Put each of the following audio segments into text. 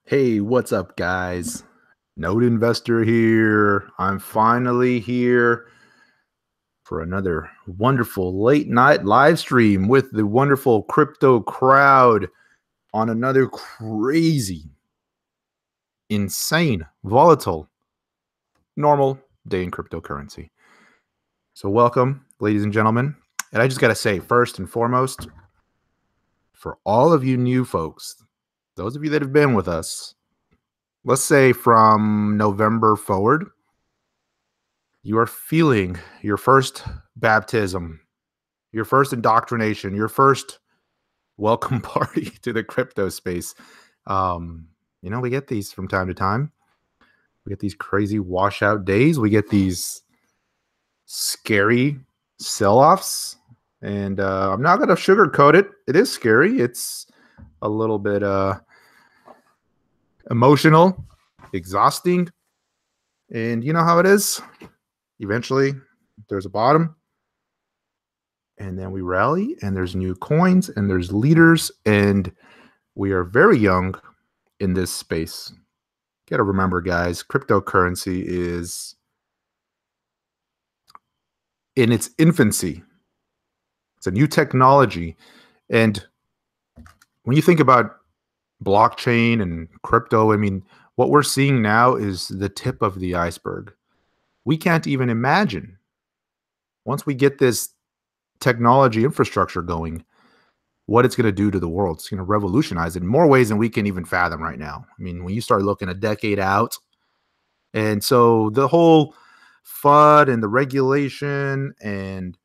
Hey, what's up, guys? Node Investor here. I'm finally here for another wonderful late night live stream with the wonderful crypto crowd on another crazy, insane, volatile, normal day in cryptocurrency. So welcome, ladies and gentlemen. And I just got to say, first and foremost, for all of you new folks, those of you that have been with us, let's say from November forward, you are feeling your first baptism, your first indoctrination, your first welcome party to the crypto space. We get these from time to time. We get these crazy washout days. We get these scary sell-offs. And I'm not going to sugarcoat it. It is scary. It's a little bit emotional, exhausting. And you know how it is? Eventually, there's a bottom. And then we rally, and there's new coins, and there's leaders, and we are very young in this space. Got to remember, guys, cryptocurrency is in its infancy. It's a new technology. And when you think about blockchain and crypto, I mean, what we're seeing now is the tip of the iceberg. We can't even imagine, once we get this technology infrastructure going, what it's going to do to the world. It's going to revolutionize it in more ways than we can even fathom right now. I mean, when you start looking a decade out, and so the whole FUD and the regulation and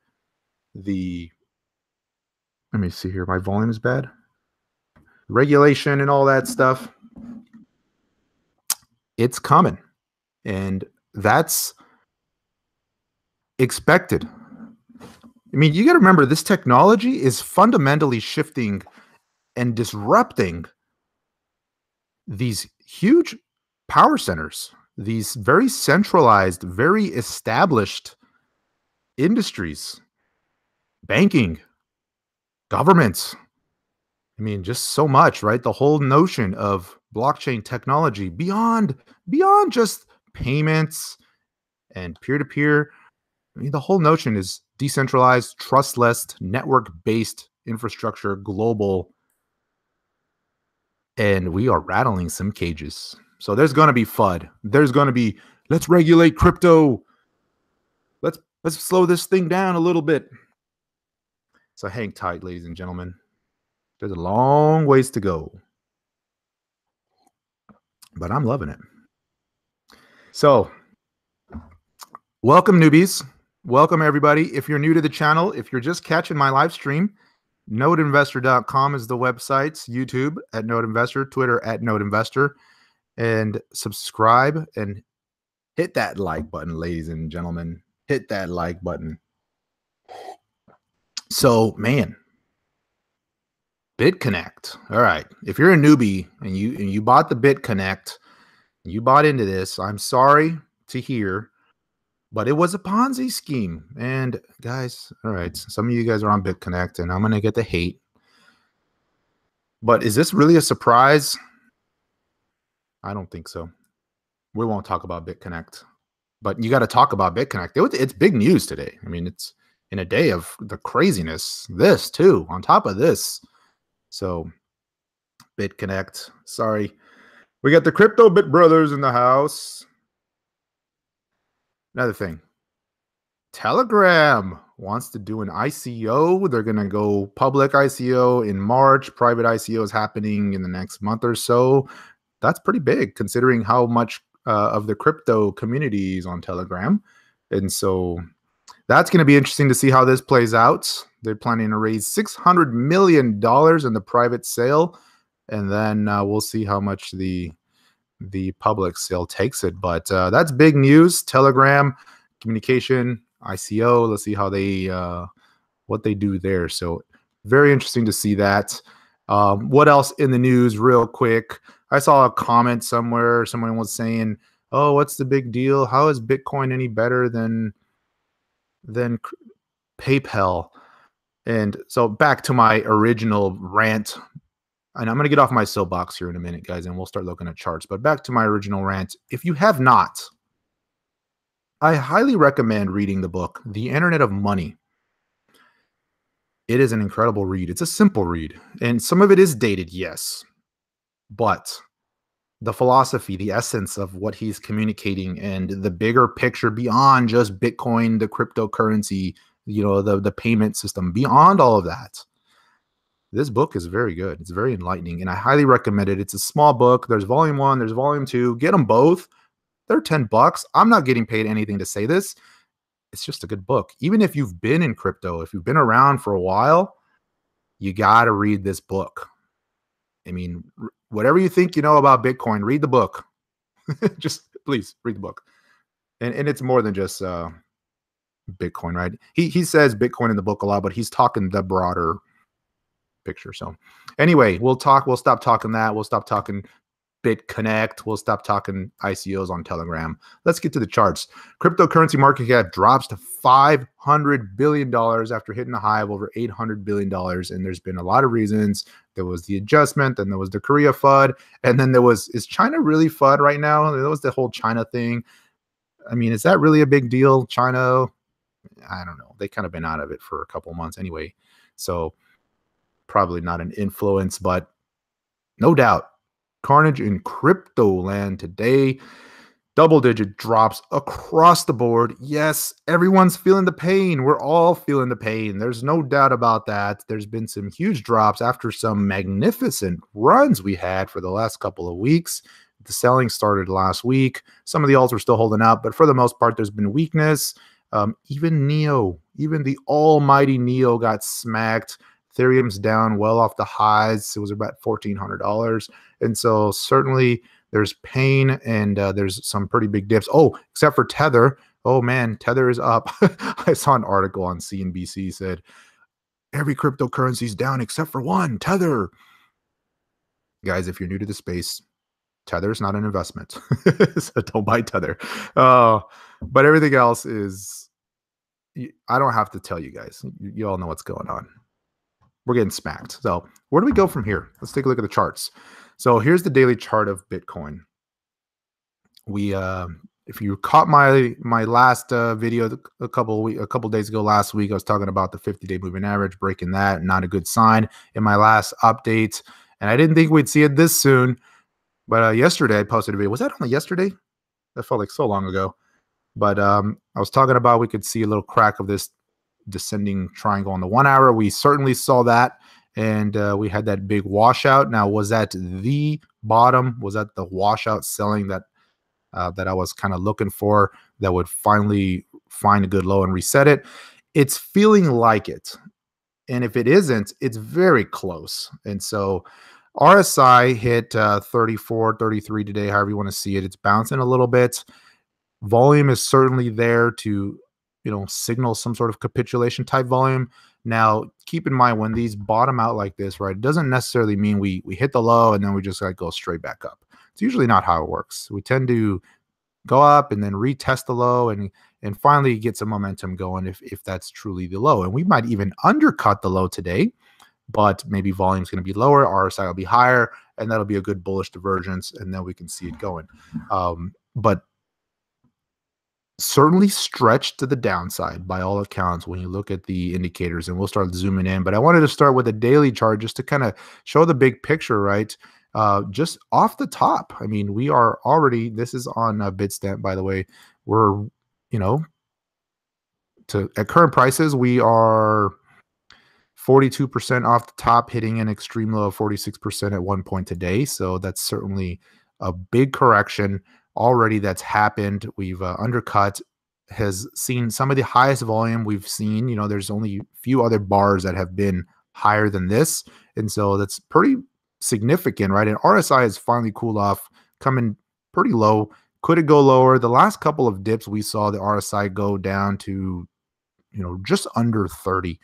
the, let me see here, my volume is bad. Regulation and all that stuff, it's coming. And that's expected. I mean, you got to remember, this technology is fundamentally shifting and disrupting these huge power centers, these very centralized, very established industries, banking, governments. I mean, just so much, right? The whole notion of blockchain technology beyond just payments and peer-to-peer. I mean, the whole notion is decentralized, trustless, network-based infrastructure, global, and we are rattling some cages. So there's going to be FUD. There's going to be, let's regulate crypto. Let's slow this thing down a little bit. So hang tight, ladies and gentlemen. There's a long ways to go, but I'm loving it. So welcome, newbies. Welcome, everybody. If you're new to the channel, if you're just catching my live stream, nodeinvestor.com is the website, YouTube at Node Investor, Twitter at Node Investor, and subscribe and hit that like button, ladies and gentlemen. Hit that like button. So, man, Bitconnect. All right. If you're a newbie and you bought the Bitconnect, you bought into this, I'm sorry to hear, but it was a Ponzi scheme. And guys, all right, some of you guys are on Bitconnect, and I'm going to get the hate. But is this really a surprise? I don't think so. We won't talk about Bitconnect, but you got to talk about Bitconnect. It's big news today. I mean, it's in a day of the craziness. This too, on top of this. So Bitconnect, sorry. We got the Crypto Bit Brothers in the house. Another thing, Telegram wants to do an ICO. They're going to go public ICO in March. Private ICO is happening in the next month or so. That's pretty big considering how much of the crypto community is on Telegram. And so that's going to be interesting to see how this plays out. They're planning to raise $600 million in the private sale. And then we'll see how much the public sale takes it. But that's big news. Telegram, communication, ICO. Let's see how they what they do there. So very interesting to see that. What else in the news real quick? I saw a comment somewhere. Someone was saying, oh, what's the big deal? How is Bitcoin any better than PayPal? And so back to my original rant And I'm going to get off my soapbox here in a minute, guys, and we'll start looking at charts. But back to my original rant. If you have not, I highly recommend reading the book, The Internet of Money. It is an incredible read. It's a simple read. And some of it is dated, yes. But the philosophy, the essence of what he's communicating and the bigger picture beyond just Bitcoin, the cryptocurrency, the payment system, beyond all of that. This book is very good. It's very enlightening, and I highly recommend it. It's a small book. There's volume 1, there's volume 2. Get them both. They're $10. I'm not getting paid anything to say this. It's just a good book. Even if you've been in crypto, if you've been around for a while, you got to read this book. I mean, whatever you think you know about Bitcoin, read the book. Just please read the book. And it's more than just Bitcoin, right? He says Bitcoin in the book a lot, but he's talking the broader picture. So anyway, we'll stop talking that. We'll stop talking Bitconnect. We'll stop talking ICOs on Telegram. Let's get to the charts. Cryptocurrency market cap drops to $500 billion after hitting a high of over $800 billion. And there's been a lot of reasons. There was the adjustment, then there was the Korea FUD, and then there was, is China really FUD right now? There was the whole China thing. I mean, is that really a big deal? China, I don't know. They kind of been out of it for a couple months anyway. So probably not an influence, but no doubt carnage in crypto land today. Double-digit drops across the board. Yes, everyone's feeling the pain. We're all feeling the pain. There's no doubt about that. There's been some huge drops after some magnificent runs we had for the last couple of weeks. The selling started last week. Some of the alts were still holding up, but for the most part, there's been weakness. Even Neo, even the almighty Neo got smacked. Ethereum's down well off the highs. It was about $1,400. And so certainly there's pain and there's some pretty big dips. Oh, except for Tether. Oh man, Tether is up. I saw an article on CNBC said, every cryptocurrency is down except for one, Tether. Guys, if you're new to the space, Tether is not an investment. So don't buy Tether. But everything else is, I don't have to tell you guys. You all know what's going on. We're getting smacked. So where do we go from here? Let's take a look at the charts. So here's the daily chart of Bitcoin. We, if you caught my last video a couple days ago, last week, I was talking about the 50-day moving average, breaking that, not a good sign in my last update. And I didn't think we'd see it this soon. But yesterday I posted a video. Was that only yesterday? That felt like so long ago. But I was talking about we could see a little crack of this descending triangle on the 1 hour. We certainly saw that, and we had that big washout. Now, was that the bottom? Was that the washout selling that that I was kind of looking for, that would finally find a good low and reset it? It's feeling like it, and if it isn't, it's very close. And so RSI hit 34, 33 today, however you want to see it. It's bouncing a little bit. Volume is certainly there to, signal some sort of capitulation type volume. Now, keep in mind, when these bottom out like this, right, it doesn't necessarily mean we hit the low and then we just go straight back up. It's usually not how it works. We tend to go up and then retest the low and finally get some momentum going if that's truly the low. And we might even undercut the low today, but maybe volume's going to be lower, RSI will be higher, and that'll be a good bullish divergence, and then we can see it going. But certainly stretched to the downside by all accounts when you look at the indicators, and we'll start zooming in. But I wanted to start with a daily chart just to kind of show the big picture, right? Just off the top. I mean, we are already, this is on Bitstamp, by the way. We're, at current prices, we are 42% off the top, hitting an extreme low of 46% at one point today. So that's certainly a big correction already that's happened. We've undercut, has seen some of the highest volume we've seen. There's only a few other bars that have been higher than this. And so that's pretty significant, right? And RSI has finally cooled off, coming pretty low. Could it go lower? The last couple of dips we saw the RSI go down to, just under 30.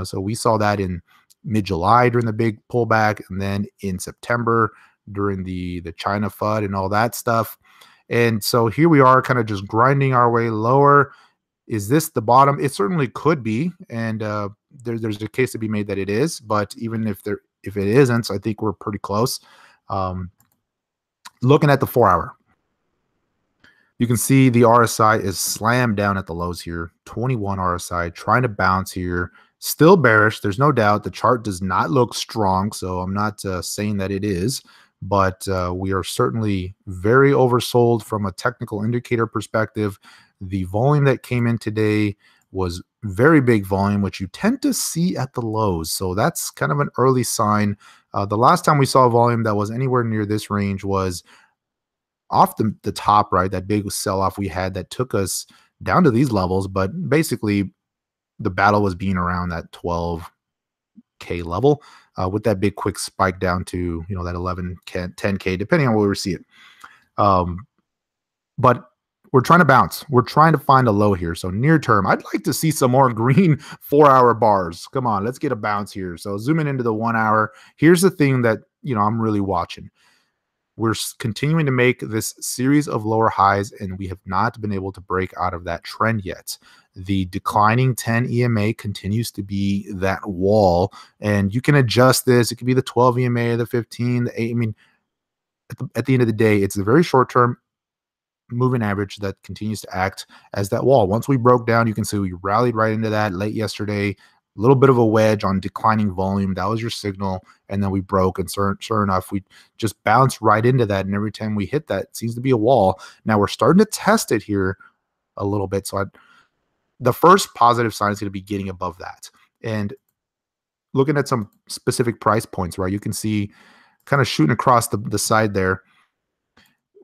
So we saw that in mid-July during the big pullback, and then in September during the China FUD and all that stuff. And so here we are kind of just grinding our way lower. Is this the bottom? It certainly could be. And there's a case to be made that it is. But even if if it isn't, I think we're pretty close. Looking at the 4-hour, you can see the RSI is slammed down at the lows here. 21 RSI trying to bounce here. Still bearish. There's no doubt. The chart does not look strong, so I'm not saying that it is, but we are certainly very oversold from a technical indicator perspective. The volume that came in today was very big volume, which you tend to see at the lows. So that's kind of an early sign. The last time we saw a volume that was anywhere near this range was off the top, right? That big sell-off we had that took us down to these levels, but basically the battle was being around that 12K level with that big quick spike down to, you know, that 11K, 10K, depending on where we see it. But we're trying to bounce. We're trying to find a low here. So near term, I'd like to see some more green 4-hour bars. Come on, let's get a bounce here. So zooming into the 1 hour, here's the thing that, you know, I'm really watching. We're continuing to make this series of lower highs, and we have not been able to break out of that trend yet. The declining 10 EMA continues to be that wall, and you can adjust this. It could be the 12 EMA, the 15, the 8. I mean, at the end of the day, it's a very short-term moving average that continues to act as that wall. Once we broke down, you can see we rallied right into that late yesterday. A little bit of a wedge on declining volume. That was your signal. And then we broke, and sure enough, we just bounced right into that. And every time we hit that, it seems to be a wall. Now we're starting to test it here a little bit. So the first positive sign is going to be getting above that. And looking at some specific price points, right? You can see kind of shooting across the side there.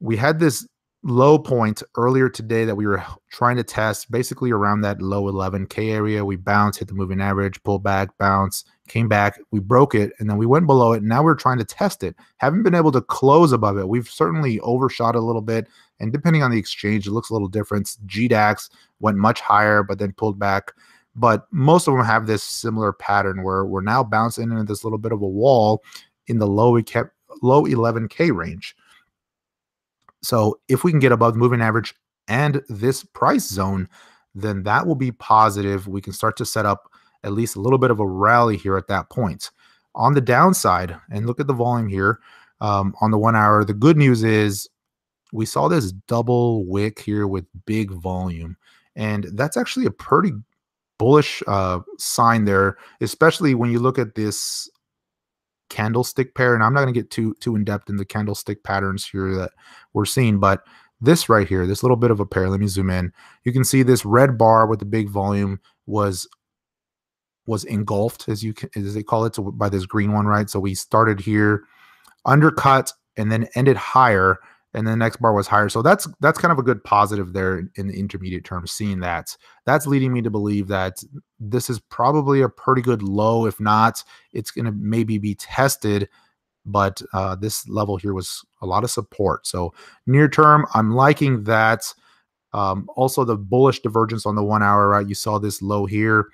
We had this low point earlier today that we were trying to test, basically around that low 11K area. We bounced, hit the moving average, pulled back, bounce, came back, we broke it, and then we went below it. And now we're trying to test it. Haven't been able to close above it. We've certainly overshot a little bit, and depending on the exchange, it looks a little different. GDAX went much higher, but then pulled back. But most of them have this similar pattern where we're now bouncing into this little bit of a wall in the low 11K range. So if we can get above the moving average and this price zone, then that will be positive. We can start to set up at least a little bit of a rally here at that point. On the downside, and look at the volume here on the 1 hour, the good news is we saw this double wick here with big volume. And that's actually a pretty bullish sign there, especially when you look at this candlestick pair. And I'm not going to get too in depth in the candlestick patterns here that we're seeing, but this right here, this little bit of a pair, let me zoom in. You can see this red bar with the big volume was engulfed, as they call it, by this green one, right? So we started here, undercut, and then ended higher, and then the next bar was higher. So that's kind of a good positive there in the intermediate term, seeing that. That's leading me to believe that this is probably a pretty good low. If not, it's going to maybe be tested, but this level here was a lot of support. So near term, I'm liking that. Also, the bullish divergence on the 1 hour, right? You saw this low here,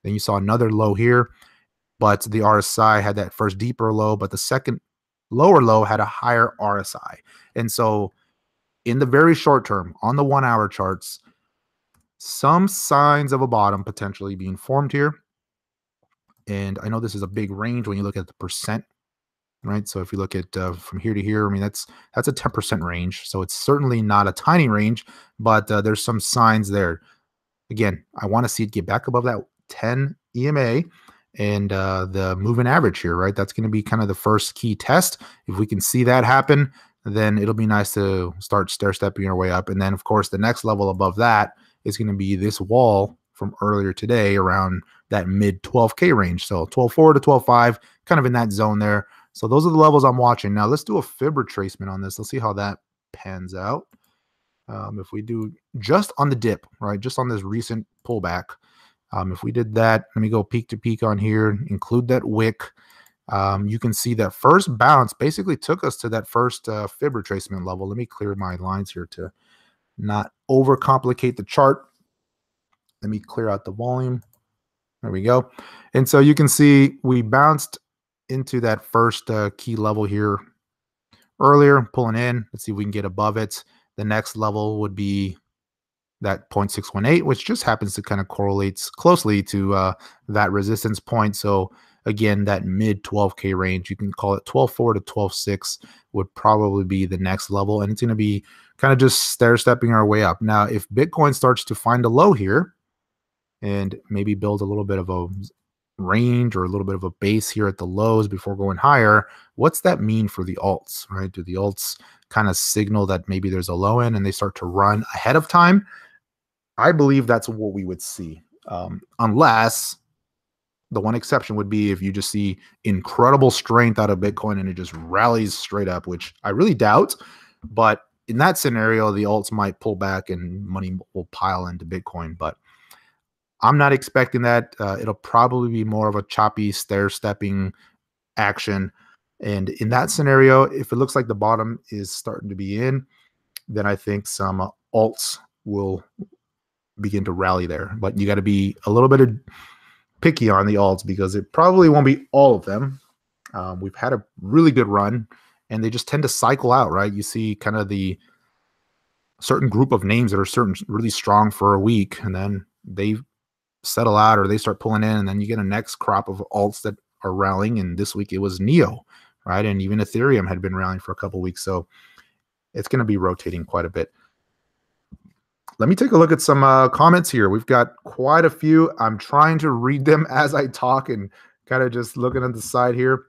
then you saw another low here, but the RSI had that first deeper low, but the second lower low had a higher RSI. And so in the very short term, on the 1 hour charts, some signs of a bottom potentially being formed here. And I know this is a big range when you look at the percent, right? So if you look at from here to here, I mean, that's a 10% range. So it's certainly not a tiny range, but there's some signs there. Again, I want to see it get back above that 10 EMA and the moving average here, right? That's going to be kind of the first key test. If we can see that happen, then it'll be nice to start stair-stepping our way up. And then, of course, the next level above that is going to be this wall from earlier today around that mid 12K range. So 12.4 to 12.5, kind of in that zone there. So those are the levels I'm watching. Now let's do a fib retracement on this. Let's see how that pans out. If we do just on the dip, right, just on this recent pullback, if we did that, let me go peak to peak on here, include that wick. You can see that first bounce basically took us to that first fib retracement level. Let me clear my lines here to not overcomplicate the chart. Let me clear out the volume. There we go. And so you can see we bounced into that first key level here earlier, pulling in. Let's see if we can get above it. The next level would be that 0.618, which just happens to kind of correlates closely to that resistance point. So again, that mid 12K range, you can call it 12.4 to 12.6 would probably be the next level. And it's going to be kind of just stair-stepping our way up. Now, if Bitcoin starts to find a low here and maybe build a little bit of a range or a little bit of a base here at the lows before going higher, what's that mean for the alts, right? Do the alts kind of signal that maybe there's a low end and they start to run ahead of time? I believe that's what we would see, unless the one exception would be if you just see incredible strength out of Bitcoin and it just rallies straight up, which I really doubt. But in that scenario, the alts might pull back and money will pile into Bitcoin. But I'm not expecting that. It'll probably be more of a choppy stair-stepping action. And in that scenario, if it looks like the bottom is starting to be in, then I think some alts will begin to rally there. But you got to be a little bit picky on the alts because it probably won't be all of them. We've had a really good run and they just tend to cycle out, right? You see kind of the certain group of names that are really strong for a week and then they settle out or they start pulling in, and then you get a next crop of alts that are rallying. And this week it was Neo, right? And even Ethereum had been rallying for a couple of weeks. So it's going to be rotating quite a bit. Let me take a look at some comments here. We've got quite a few. I'm trying to read them as I talk and kind of just looking at the side here.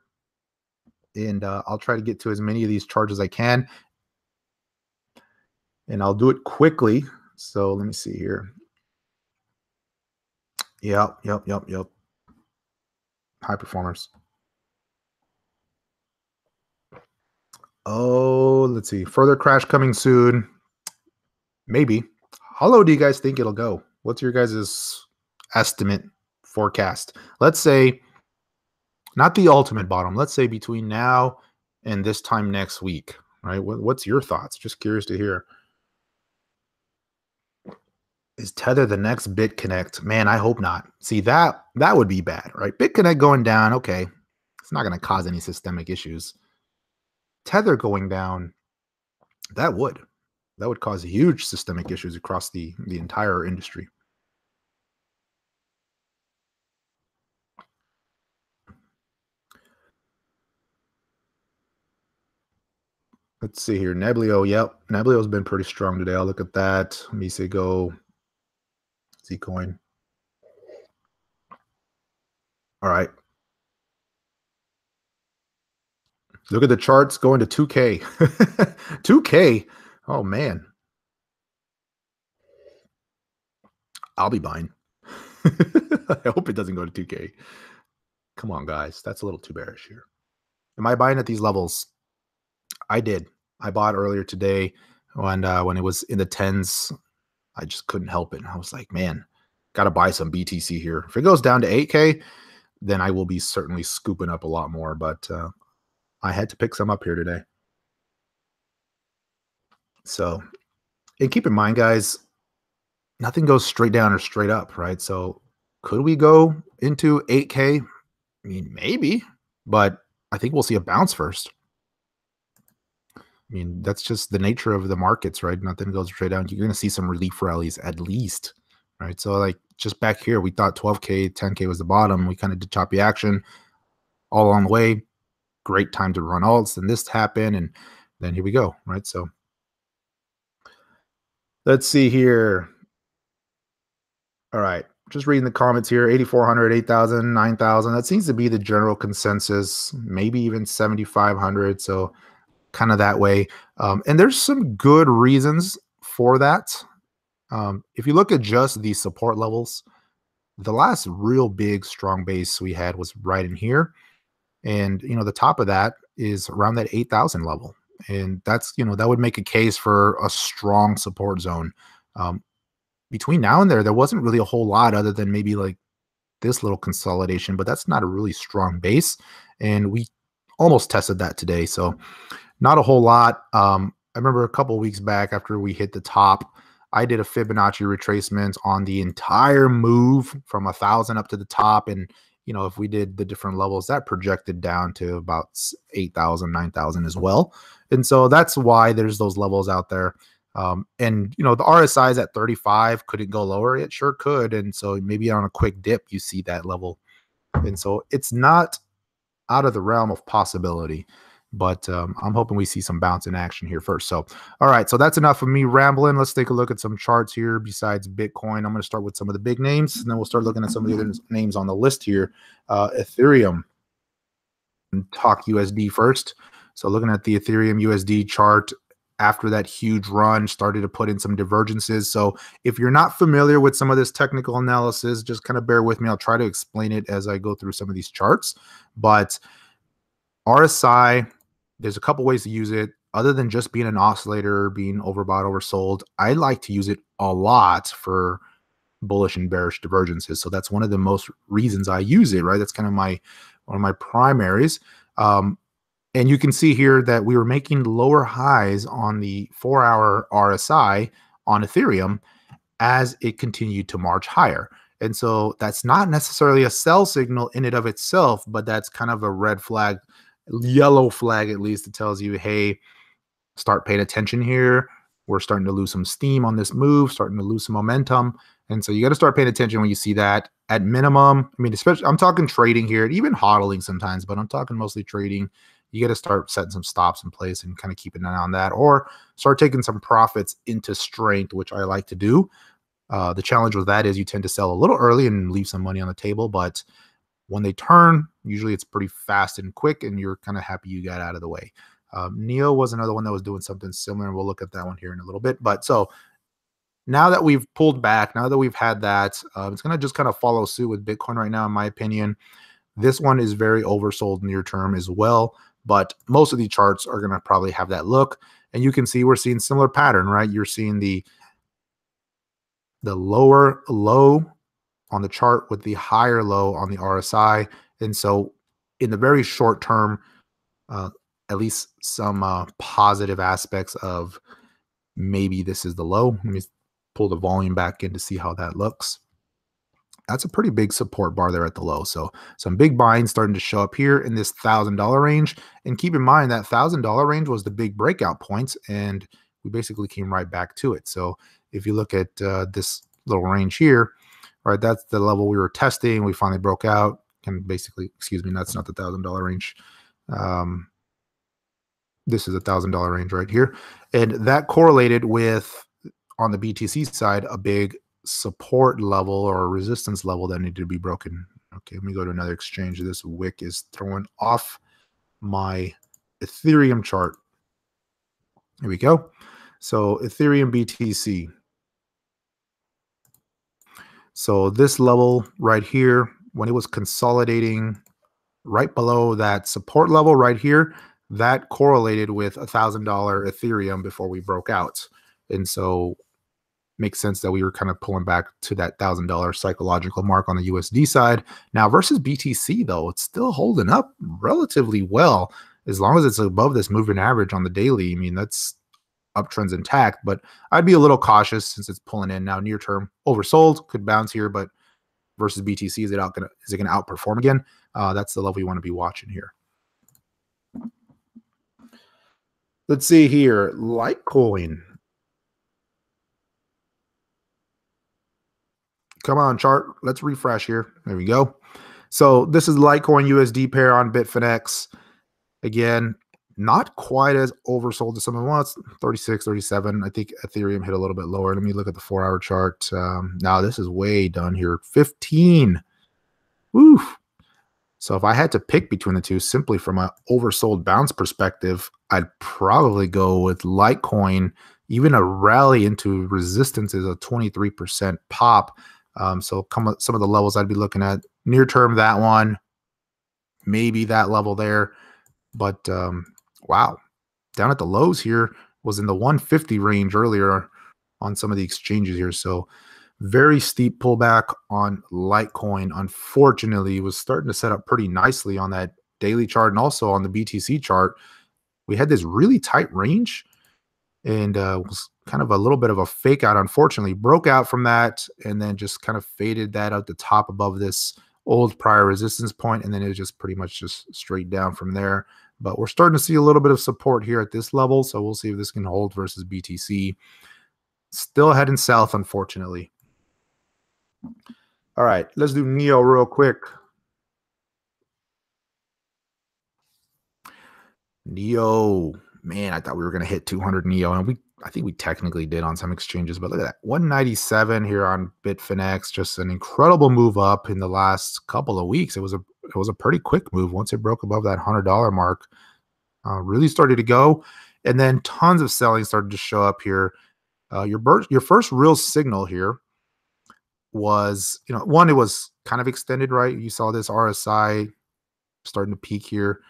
And I'll try to get to as many of these charts as I can. And I'll do it quickly. So let me see here. Yep. High performers. Oh, let's see. Further crash coming soon. Maybe. How low do you guys think it'll go? What's your guys' estimate forecast? Let's say, not the ultimate bottom. Let's say between now and this time next week, right? What's your thoughts? Just curious to hear. Is Tether the next Bitconnect? Man, I hope not. See, that would be bad, right? Bitconnect going down, okay. It's not going to cause any systemic issues. Tether going down, that would cause huge systemic issues across the entire industry. Let's see here. Neblio, yep. Neblio's been pretty strong today. I'll look at that. Let me say go Zcoin. All right. Look at the charts going to 2K. 2K. Oh, man. I'll be buying. I hope it doesn't go to 2K. Come on, guys. That's a little too bearish here. Am I buying at these levels? I did. I bought earlier today when it was in the 10s. I just couldn't help it. I was like, man, got to buy some BTC here. If it goes down to 8K, then I will be certainly scooping up a lot more. But I had to pick some up here today. So, and keep in mind, guys, nothing goes straight down or straight up, right? So could we go into 8K? I mean, maybe, but I think we'll see a bounce first. I mean, that's just the nature of the markets, right? Nothing goes straight down. You're going to see some relief rallies at least, right? So like just back here, we thought 12K, 10K was the bottom. We kind of did choppy action all along the way. Great time to run alts. And this happened. And then here we go, right? So let's see here. All right. Just reading the comments here, 8,400, 8,000, 9,000. That seems to be the general consensus, maybe even 7,500. So kind of that way. And there's some good reasons for that. If you look at just the support levels, the last real big strong base we had was right in here. And, you know, the top of that is around that 8,000 level. And that's, you know, that would make a case for a strong support zone. Between now and there wasn't really a whole lot other than maybe like this little consolidation, but that's not a really strong base. And we almost tested that today. So not a whole lot. I remember a couple of weeks back after we hit the top, I did a Fibonacci retracement on the entire move from 1,000 up to the top. And, you know, if we did the different levels, that projected down to about 8,000, 9,000 as well. And so that's why there's those levels out there. And, you know, the RSI is at 35. Could it go lower? It sure could. And so maybe on a quick dip, you see that level And so it's not out of the realm of possibility, but I'm hoping we see some bounce in action here first. So, all right, so that's enough of me rambling. Let's take a look at some charts here besides Bitcoin. I'm going to start with some of the big names, and then we'll start looking at some of the other names on the list here. Ethereum, and talk USD first. So looking at the Ethereum USD chart, after that huge run, started to put in some divergences. So if you're not familiar with some of this technical analysis, just kind of bear with me. I'll try to explain it as I go through some of these charts. But RSI, there's a couple ways to use it. Other than just being an oscillator, being overbought, oversold, I like to use it a lot for bullish and bearish divergences. So that's one of the most reasons I use it, right? That's kind of one of my primaries. And you can see here that we were making lower highs on the 4-hour RSI on Ethereum as it continued to march higher. And so that's not necessarily a sell signal in and of itself, but that's kind of a red flag, yellow flag at least. It tells you, hey, start paying attention here. We're starting to lose some steam on this move, starting to lose some momentum. And so you got to start paying attention when you see that at minimum. I mean, especially I'm talking trading here, even hodling sometimes, but I'm talking mostly trading. You got to start setting some stops in place and kind of keeping an eye on that, or start taking some profits into strength, which I like to do. The challenge with that is you tend to sell a little early and leave some money on the table, but when they turn, usually it's pretty fast and quick, and you're kind of happy you got out of the way. Neo was another one that was doing something similar, and we'll look at that one here in a little bit. But so now that we've pulled back, now that we've had that, it's going to just kind of follow suit with Bitcoin right now, in my opinion. This one is very oversold near term as well, but most of the charts are going to probably have that look. And you can see we're seeing similar pattern, right? You're seeing the lower low on the chart with the higher low on the RSI. And so in the very short term, at least some positive aspects of maybe this is the low. Let me pull the volume back in to see how that looks. That's a pretty big support bar there at the low. So some big buying starting to show up here in this $1,000 range. And keep in mind that $1,000 range was the big breakout points, and we basically came right back to it. So if you look at this little range here, right, that's the level we were testing. We finally broke out, and basically, excuse me, that's not the $1,000 range. This is a $1,000 range right here. And that correlated with, on the BTC side, a big support level or resistance level that needed to be broken. Okay, let me go to another exchange. This wick is throwing off my Ethereum chart. Here we go. So Ethereum BTC. So this level right here, when it was consolidating right below that support level right here, that correlated with $1,000 Ethereum before we broke out. And so makes sense that we were kind of pulling back to that $1,000 psychological mark on the USD side. Now versus BTC though, it's still holding up relatively well as long as it's above this moving average on the daily. I mean, that's uptrends intact, but I'd be a little cautious since it's pulling in now near term. Oversold, could bounce here, but versus BTC, is it going to outperform again? That's the level you want to be watching here. Let's see here, Litecoin. Come on, chart. Let's refresh here. There we go. So this is Litecoin USD pair on Bitfinex. Again, not quite as oversold as some of them. Well, it's 36, 37. I think Ethereum hit a little bit lower. Let me look at the 4-hour chart. Now this is way done here. 15. Woof. So if I had to pick between the two, simply from an oversold bounce perspective, I'd probably go with Litecoin. Even a rally into resistance is a 23% pop. So some of the levels I'd be looking at near term, that one, maybe that level there. But wow, down at the lows here was in the 150 range earlier on some of the exchanges here. So very steep pullback on Litecoin. Unfortunately, it was starting to set up pretty nicely on that daily chart and also on the BTC chart. We had this really tight range, and was kind of a little bit of a fake out, unfortunately. Broke out from that and then just kind of faded that out the top above this old prior resistance point, and then it was just pretty much just straight down from there. But we're starting to see a little bit of support here at this level, so we'll see if this can hold versus BTC. Still heading south, unfortunately. All right, let's do Neo real quick. Neo, man, I thought we were going to hit 200 Neo, and I think we technically did on some exchanges, but look at that, 197 here on Bitfinex, just an incredible move up in the last couple of weeks. It was a pretty quick move once it broke above that $100 mark. Really started to go, and then tons of selling started to show up here. Your first real signal here was, one, it was kind of extended, right? You saw this RSI starting to peak here,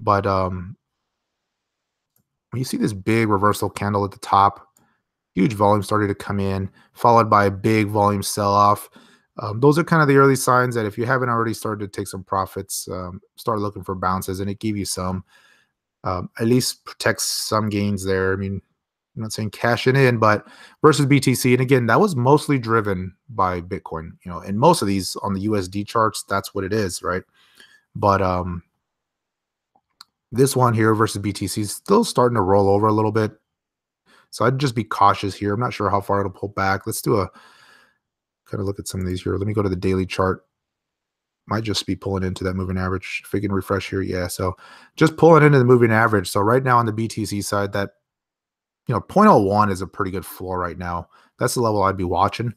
but when you see this big reversal candle at the top, huge volume started to come in, followed by a big volume sell-off. Those are kind of the early signs that if you haven't already started to take some profits, start looking for bounces, and it gave you some, at least protects some gains there. I mean, I'm not saying cash it in, but versus BTC, and again, that was mostly driven by Bitcoin, and most of these on the USD charts, that's what it is, right? But this one here versus BTC is still starting to roll over a little bit. So I'd just be cautious here. I'm not sure how far it'll pull back. Let's do a kind of look at some of these here. Let me go to the daily chart. Might just be pulling into that moving average. If we can refresh here, yeah. So just pulling into the moving average. So right now on the BTC side, that 0.01 is a pretty good floor right now. That's the level I'd be watching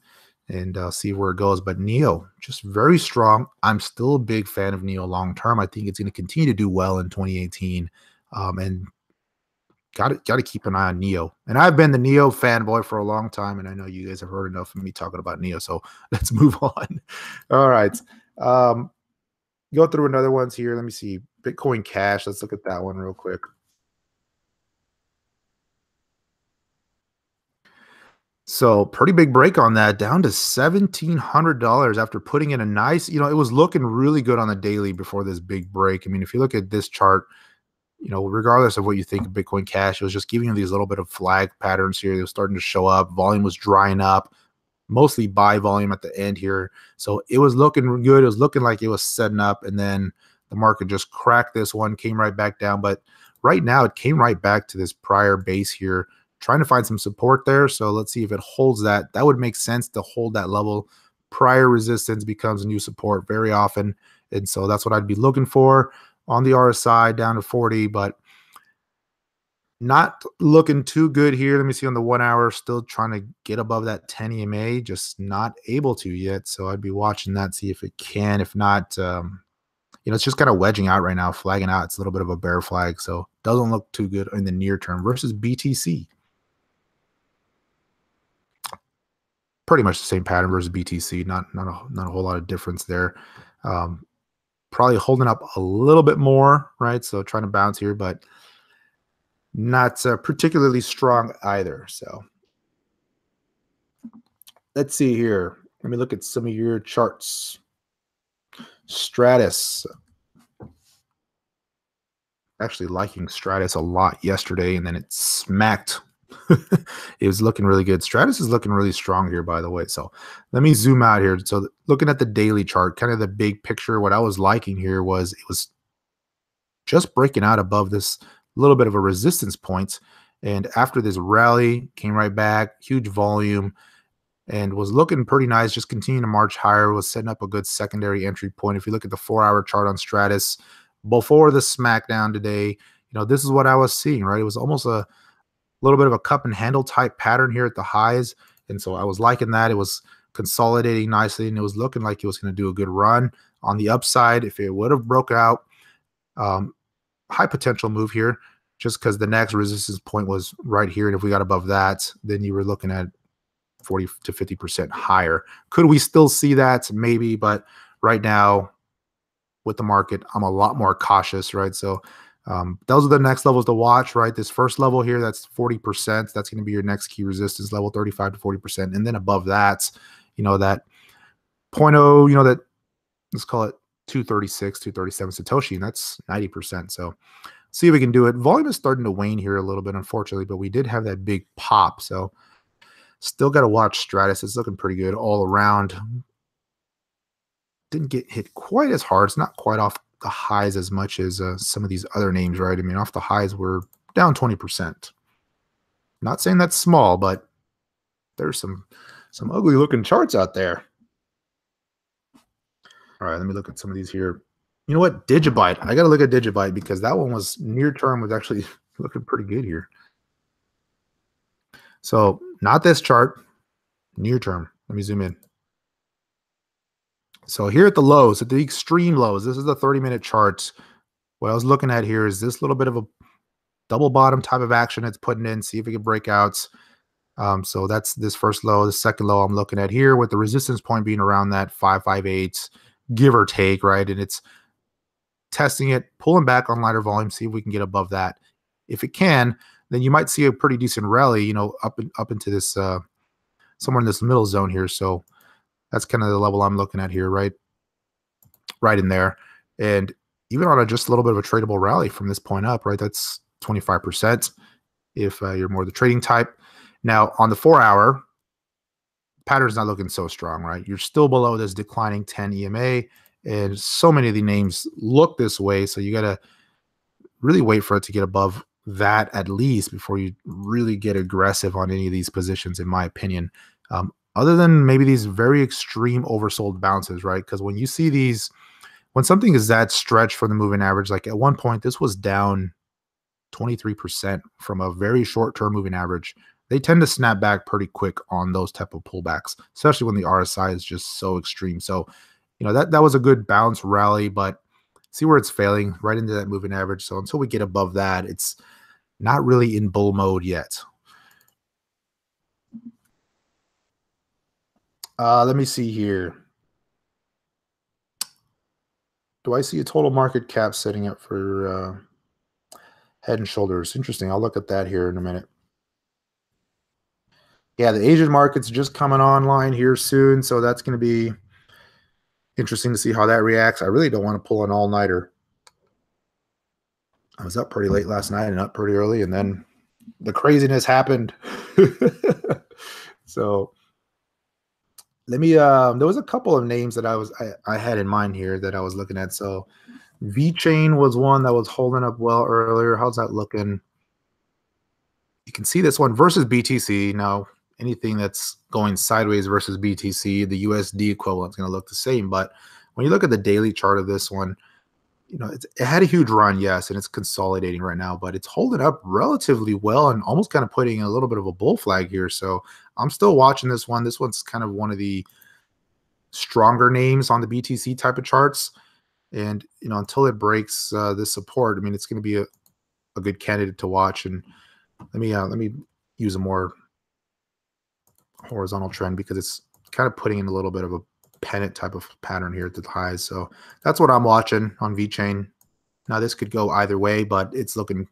and see where it goes. But Neo, just very strong. I'm still a big fan of Neo long term. I think it's going to continue to do well in 2018. And got to keep an eye on Neo. And I've been the Neo fanboy for a long time, and I know you guys have heard enough of me talking about Neo. So let's move on. All right. Go through another ones here. Let me see. Bitcoin Cash. Let's look at that one real quick. So pretty big break on that, down to $1,700 after putting in a nice, it was looking really good on the daily before this big break. I mean, if you look at this chart, regardless of what you think of Bitcoin Cash, it was just giving you these little bit of flag patterns here. They were starting to show up. Volume was drying up, mostly buy volume at the end here. So it was looking good. It was looking like it was setting up, and then the market just cracked this one, came right back down. But right now it came right back to this prior base here, trying to find some support there. So let's see if it holds that. That would make sense to hold that level. Prior resistance becomes new support very often. And so that's what I'd be looking for on the RSI down to 40, but not looking too good here. Let me see on the 1 hour, still trying to get above that 10 EMA, just not able to yet. So I'd be watching that, see if it can. If not, it's just kind of wedging out right now, flagging out. It's a little bit of a bear flag, so doesn't look too good in the near term versus BTC. Pretty much the same pattern versus BTC. Not a whole lot of difference there. Probably holding up a little bit more, right? So trying to bounce here, but not particularly strong either. So let's see here. Let me look at some of your charts. Stratis. Actually liking Stratis a lot yesterday, and then it smacked. It was looking really good. Stratis is looking really strong here, by the way. So let me zoom out here. So looking at the daily chart, kind of the big picture, what I was liking here was it was just breaking out above this little bit of a resistance point. And after this rally, came right back, huge volume, and was looking pretty nice, just continuing to march higher, was setting up a good secondary entry point. If you look at the 4-hour chart on Stratis, before the smackdown today, this is what I was seeing, right? It was almost a little bit of a cup and handle type pattern here at the highs. And so I was liking that. It was consolidating nicely, and it was looking like it was going to do a good run on the upside. If it would have broke out, high potential move here, just because the next resistance point was right here. And if we got above that, then you were looking at 40 to 50% higher. Could we still see that? Maybe, but right now with the market, I'm a lot more cautious, right? So those are the next levels to watch, right? This first level here, that's 40%. That's going to be your next key resistance level, 35 to 40%. And then above that, that 0.0, that, let's call it 236, 237 Satoshi, and that's 90%. So see if we can do it. Volume is starting to wane here a little bit, unfortunately, but we did have that big pop. So still got to watch Stratis. It's looking pretty good all around. Didn't get hit quite as hard. It's not quite off the highs as much as some of these other names, right? I mean, off the highs, we're down 20%. Not saying that's small, but there's some ugly looking charts out there. All right, let me look at some of these here. You know what? DigitByte. I got to look at DigitByte because that one was near term was actually looking pretty good here. So not this chart, near term. Let me zoom in. So here at the lows, at the extreme lows, this is the 30-minute chart. What I was looking at here is this little bit of a double bottom type of action it's putting in, see if it can break out. So that's this first low. The second low I'm looking at here with the resistance point being around that 558, give or take, right? And it's testing it, pulling back on lighter volume, see if we can get above that. If it can, then you might see a pretty decent rally, you know, up into this somewhere in this middle zone here. So that's kind of the level I'm looking at here, right in there. And even on just a little bit of a tradable rally from this point up, right? That's 25% if you're more the trading type. Now on the 4-hour, pattern's not looking so strong, right? You're still below this declining 10 EMA, and so many of the names look this way. So you got to really wait for it to get above that at least before you really get aggressive on any of these positions, in my opinion. Other than maybe these very extreme oversold bounces, right? Because when you see these, when something is that stretched from the moving average, like at one point, this was down 23% from a very short-term moving average. They tend to snap back pretty quick on those type of pullbacks, especially when the RSI is just so extreme. So, you know, that was a good bounce rally, but see where it's failing right into that moving average. So until we get above that, it's not really in bull mode yet. Let me see here. Do I see a total market cap setting up for Head and Shoulders? Interesting. I'll look at that here in a minute. Yeah, the Asian market's just coming online here soon, so that's going to be interesting to see how that reacts. I really don't want to pull an all-nighter. I was up pretty late last night and up pretty early, and then the craziness happened. So let me there was a couple of names that I had in mind here that I was looking at. So VeChain was one that was holding up well earlier. How's that looking? You can see this one versus BTC. Now, anything that's going sideways versus BTC, the USD equivalent is going to look the same. But when you look at the daily chart of this one, you know, it had a huge run, yes, and it's consolidating right now, but it's holding up relatively well and almost kind of putting a little bit of a bull flag here. So I'm still watching this one. This one's kind of one of the stronger names on the BTC type of charts. And, you know, until it breaks this support, I mean, it's going to be a good candidate to watch. And let me use a more horizontal trend because it's kind of putting in a little bit of a pennant type of pattern here at the highs. So that's what I'm watching on VeChain. Now this could go either way, but it's looking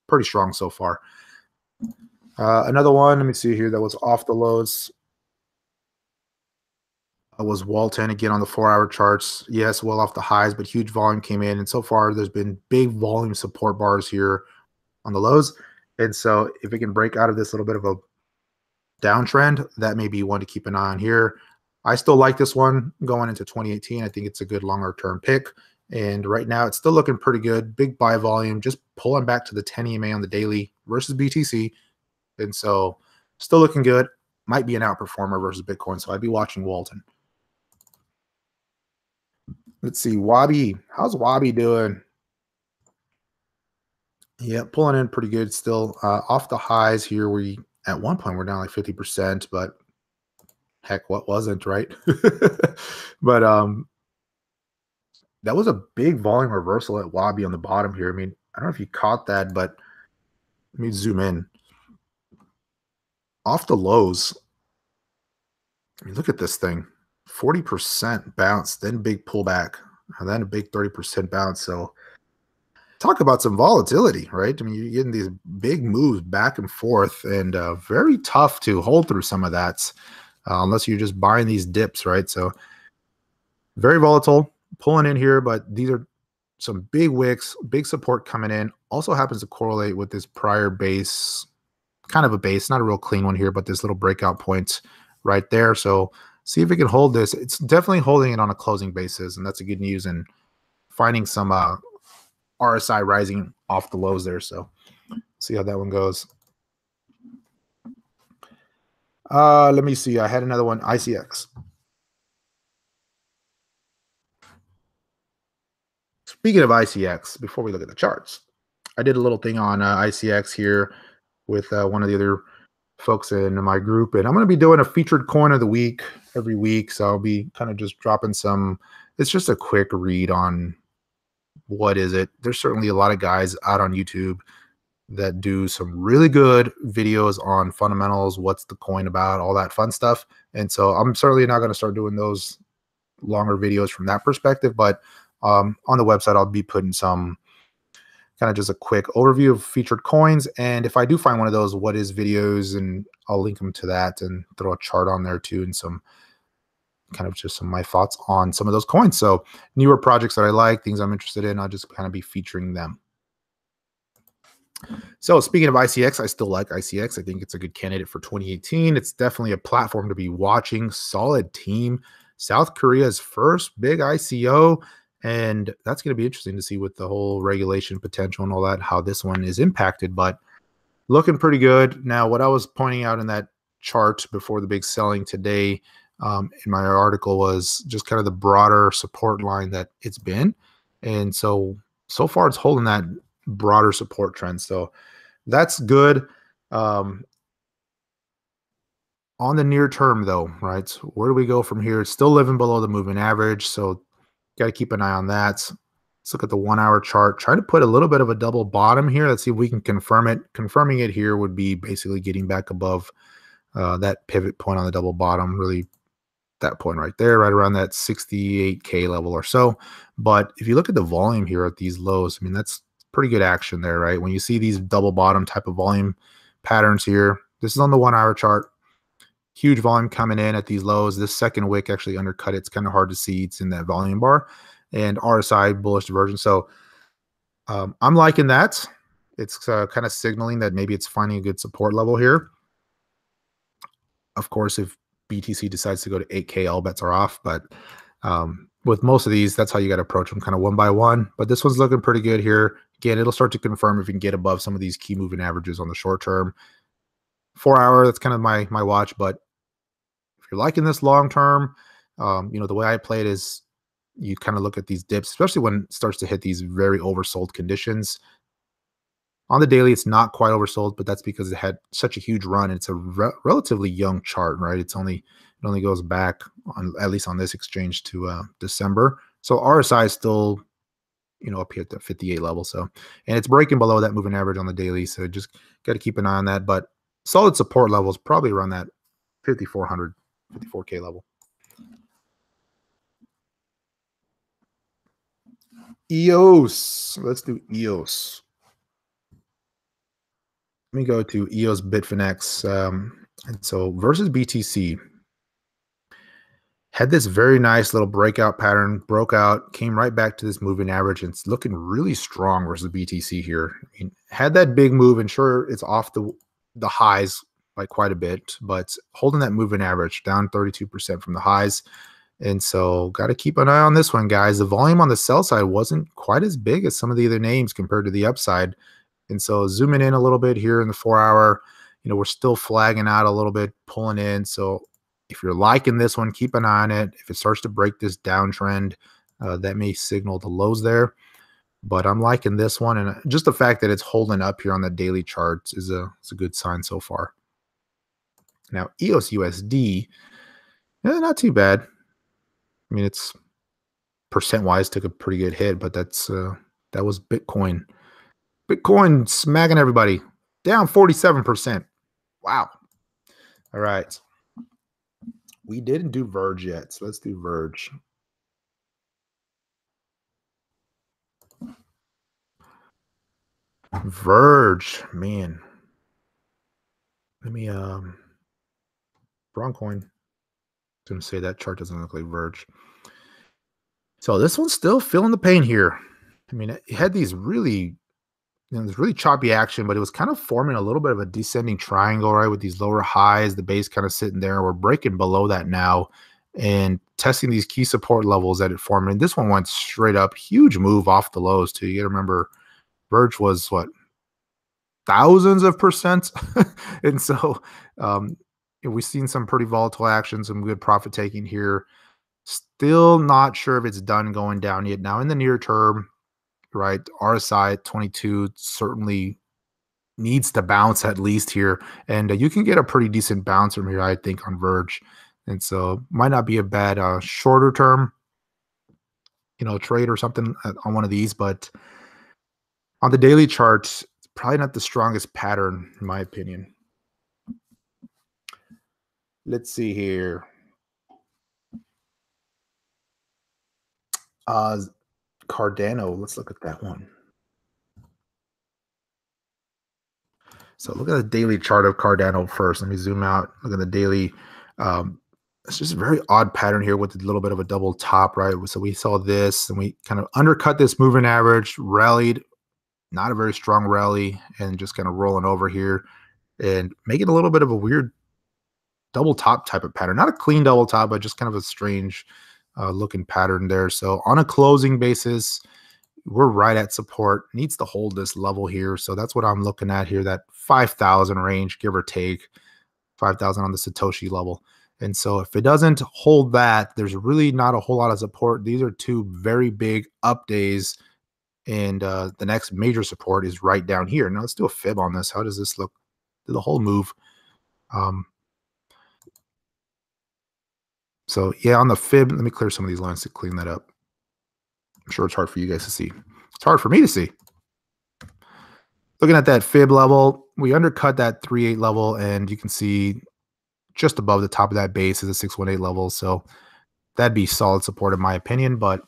pretty strong so far. Another one, let me see here, that was off the lows. Was Walton again on the 4-hour charts. Yes, well off the highs, but huge volume came in. And so far there's been big volume support bars here on the lows. And so if it can break out of this little bit of a downtrend, that may be one to keep an eye on here. I still like this one going into 2018. I think it's a good longer term pick. And right now it's still looking pretty good. Big buy volume, just pulling back to the 10 EMA on the daily versus BTC. And so still looking good. Might be an outperformer versus Bitcoin. So I'd be watching Walton. Let's see, Wabi. How's Wabi doing? Yeah, pulling in pretty good still. Off the highs here, we at one point we're down like 50%, but heck, what wasn't, right? But that was a big volume reversal at Wabi on the bottom here. I mean, I don't know if you caught that, but let me zoom in. Off the lows, I mean, look at this thing. 40% bounce, then big pullback, and then a big 30% bounce. So talk about some volatility, right? I mean, you're getting these big moves back and forth, and very tough to hold through some of that unless you're just buying these dips, right? So very volatile, pulling in here, but these are some big wicks, big support coming in. Also happens to correlate with this prior base, kind of a base, not a real clean one here, but this little breakout point right there. So see if it can hold this. It's definitely holding it on a closing basis, and that's a good news. And finding some RSI rising off the lows there. So see how that one goes. Let me see. I had another one, ICX. Speaking of ICX, before we look at the charts, I did a little thing on ICX here with one of the other folks in my group, and I'm going to be doing a featured coin of the week every week. So I'll be kind of just dropping some. It's just a quick read on what is it. There's certainly a lot of guys out on YouTube that do some really good videos on fundamentals, what's the coin about, all that fun stuff. And so I'm certainly not going to start doing those longer videos from that perspective, but on the website, I'll be putting some kind of just a quick overview of featured coins. And if I do find one of those what is videos, and I'll link them to that and throw a chart on there too, and some kind of just some of my thoughts on some of those coins. So newer projects that I like, things I'm interested in, I'll just kind of be featuring them. So speaking of ICX, I still like ICX. I think it's a good candidate for 2018. It's definitely a platform to be watching. Solid team. South Korea's first big ICO. And that's going to be interesting to see with the whole regulation potential and all that, how this one is impacted, but looking pretty good. Now, what I was pointing out in that chart before the big selling today in my article was just kind of the broader support line that it's been. And so far it's holding that broader support trend. So that's good. On the near term though, right? So where do we go from here? It's still living below the moving average. So got to keep an eye on that. Let's look at the 1 hour chart. Try to put a little bit of a double bottom here. Let's see if we can confirm it. Confirming it here would be basically getting back above that pivot point on the double bottom, really that point right there, right around that 68K level or so. But if you look at the volume here at these lows, I mean, that's pretty good action there, right? When you see these double bottom type of volume patterns here, this is on the 1 hour chart. Huge volume coming in at these lows. This second wick actually undercut it. It's kind of hard to see. It's in that volume bar. And RSI bullish divergence. So I'm liking that. It's kind of signaling that maybe it's finding a good support level here. Of course, if BTC decides to go to 8K, all bets are off. But with most of these, that's how you got to approach them, kind of one by one. But this one's looking pretty good here. Again, it'll start to confirm if you can get above some of these key moving averages on the short term. 4 hour, that's kind of my watch. But if you're liking this long term, the way I play it is you kind of look at these dips, especially when it starts to hit these very oversold conditions. On the daily, it's not quite oversold, but that's because it had such a huge run. And it's a relatively young chart, right? It only goes back on, at least on this exchange, to December. So RSI is still, up here at the 58 level. So, and it's breaking below that moving average on the daily. So just got to keep an eye on that. But solid support levels probably around that 5,400, 54K level. EOS. Let's do EOS. Let me go to EOS Bitfinex. And so versus BTC, had this very nice little breakout pattern, broke out, came right back to this moving average, and it's looking really strong versus BTC here. I mean, had that big move, and sure, it's off the highs by quite a bit, but holding that moving average down 32% from the highs. And so got to keep an eye on this one, guys. The volume on the sell side wasn't quite as big as some of the other names compared to the upside. And so zooming in a little bit here in the 4 hour, we're still flagging out a little bit, pulling in. So if you're liking this one, keep an eye on it. If it starts to break this downtrend, that may signal the lows there. But I'm liking this one. And just the fact that it's holding up here on the daily charts is a good sign so far. Now, EOS USD, not too bad. I mean, it's percent-wise took a pretty good hit, but that was Bitcoin. Bitcoin smacking everybody. Down 47%. Wow. All right. We didn't do Verge yet, so let's do Verge. Verge, man. Let me wrong coin. I was gonna say that chart doesn't look like Verge. So this one's still feeling the pain here. I mean, it had these really, this really choppy action, but it was kind of forming a little bit of a descending triangle, right? With these lower highs, the base kind of sitting there. We're breaking below that now and testing these key support levels that it formed. And this one went straight up, huge move off the lows too. You got to remember, Verge was what, thousands of percent. And so we've seen some pretty volatile action, some good profit taking here. Still not sure if it's done going down yet. Now in the near term, right? RSI at 22 certainly needs to bounce at least here. And you can get a pretty decent bounce from here, I think, on Verge. And so might not be a bad shorter term, trade or something on one of these. But on the daily charts, it's probably not the strongest pattern, in my opinion. Let's see here. Cardano, let's look at that one. So look at the daily chart of Cardano first. Let me zoom out. Look at the daily. It's just a very odd pattern here with a little bit of a double top, right? So we saw this and we kind of undercut this moving average, rallied, not a very strong rally, and just kind of rolling over here and making a little bit of a weird double top type of pattern. Not a clean double top, but just kind of a strange looking pattern there. So on a closing basis, we're right at support. Needs to hold this level here. So that's what I'm looking at here, that 5,000 range, give or take, 5,000 on the Satoshi level. And so if it doesn't hold that, there's really not a whole lot of support. These are two very big up days. And the next major support is right down here. Now let's do a fib on this. How does this look? Do the whole move. So yeah, on the fib, let me clear some of these lines to clean that up. I'm sure it's hard for you guys to see. It's hard for me to see. Looking at that fib level, we undercut that 3.8 level, and you can see just above the top of that base is a 618 level. So that'd be solid support in my opinion. And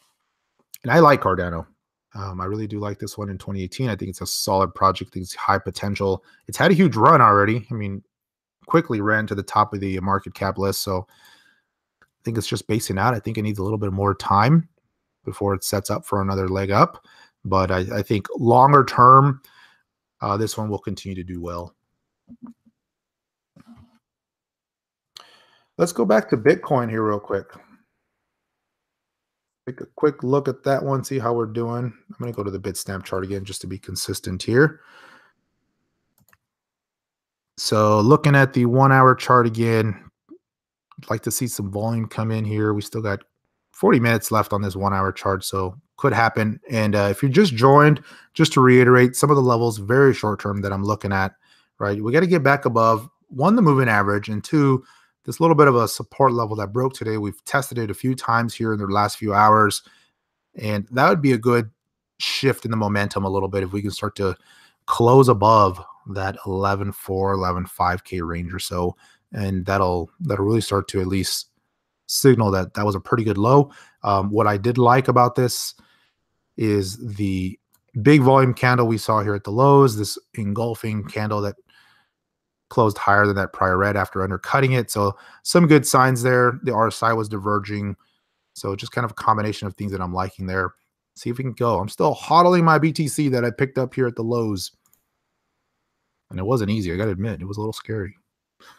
I like Cardano. I really do like this one in 2018. I think it's a solid project. I think it's high potential. It's had a huge run already. I mean, quickly ran to the top of the market cap list. So I think it's just basing out. I think it needs a little bit more time before it sets up for another leg up. But I think longer term, this one will continue to do well. Let's go back to Bitcoin here real quick. Take a quick look at that one, see how we're doing. I'm going to go to the Bitstamp chart again just to be consistent here. So looking at the 1 hour chart again, I'd like to see some volume come in here. We still got 40 minutes left on this 1 hour chart, so could happen. And if you just joined, just to reiterate, some of the levels very short term that I'm looking at, right? We got to get back above, one, the moving average, and two, this little bit of a support level that broke today. We've tested it a few times here in the last few hours, and that would be a good shift in the momentum a little bit if we can start to close above that 11.4, 11.5K range or so, and that'll really start to at least signal that that was a pretty good low. What I did like about this is the big volume candle we saw here at the lows, this engulfing candle that closed higher than that prior red after undercutting it. So some good signs there. The RSI was diverging. So just kind of a combination of things that I'm liking there. See if we can go. I'm still hodling my BTC that I picked up here at the lows. And it wasn't easy. I got to admit, it was a little scary.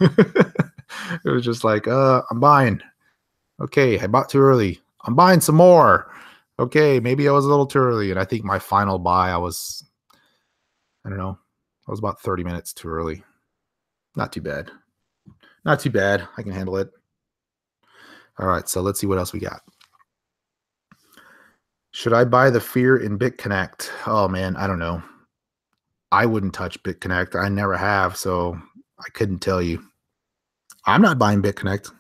It was just like, I'm buying. Okay, I bought too early. I'm buying some more. Okay, maybe I was a little too early. And I think my final buy, I was about 30 minutes too early. Not too bad. Not too bad. I can handle it. All right, so let's see what else we got. Should I buy the fear in Bitconnect? Oh, man, I don't know. I wouldn't touch Bitconnect. I never have, so I couldn't tell you. I'm not buying Bitconnect.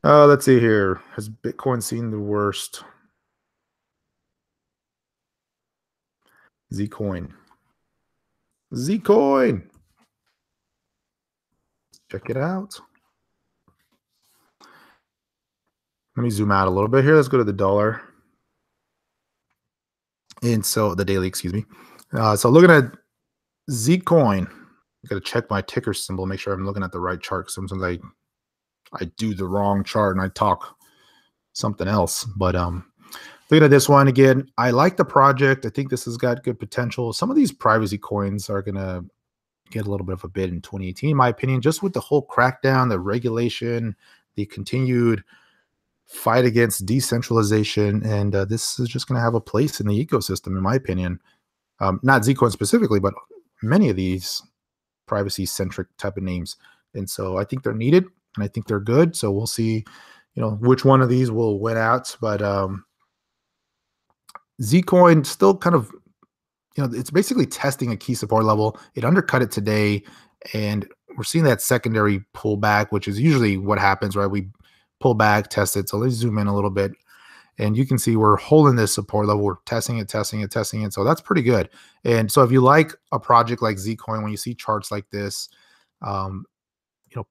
Let's see here. Has Bitcoin seen the worst? Zcoin. Zcoin. Check it out. Let me zoom out a little bit here. Let's go to the dollar. And so the daily, excuse me. So looking at Zcoin, I got to check my ticker symbol, make sure I'm looking at the right chart. Sometimes I do the wrong chart and I talk something else. But looking at this one again, I like the project. I think this has got good potential. Some of these privacy coins are going to get a little bit of a bid in 2018, in my opinion, just with the whole crackdown, the regulation, the continued fight against decentralization. And this is just going to have a place in the ecosystem, in my opinion. Not Zcoin specifically, but many of these privacy-centric type of names. And so I think they're needed, and I think they're good. So we'll see, which one of these will win out. But Zcoin still kind of, it's basically testing a key support level. It undercut it today, and we're seeing that secondary pullback, which is usually what happens, right? We pull back, test it. So let's zoom in a little bit. And you can see we're holding this support level. We're testing it, testing it, testing it. So that's pretty good. And so if you like a project like Zcoin, when you see charts like this, um, you know,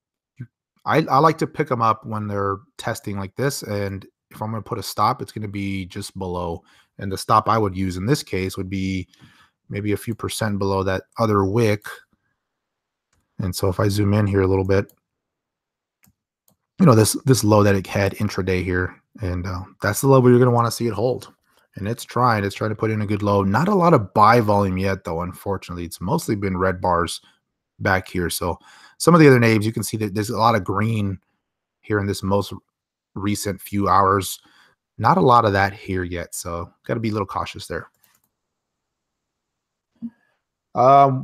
I like to pick them up when they're testing like this. And if I'm going to put a stop, it's going to be just below. And the stop I would use in this case would be maybe a few percent below that other wick. And so if I zoom in here a little bit, this low that it had intraday here, and that's the level you're going to want to see it hold. And it's trying to put in a good low. Not a lot of buy volume yet, though. Unfortunately, it's mostly been red bars back here. So some of the other names, you can see that there's a lot of green here in this most recent few hours. Not a lot of that here yet, so got to be a little cautious there. There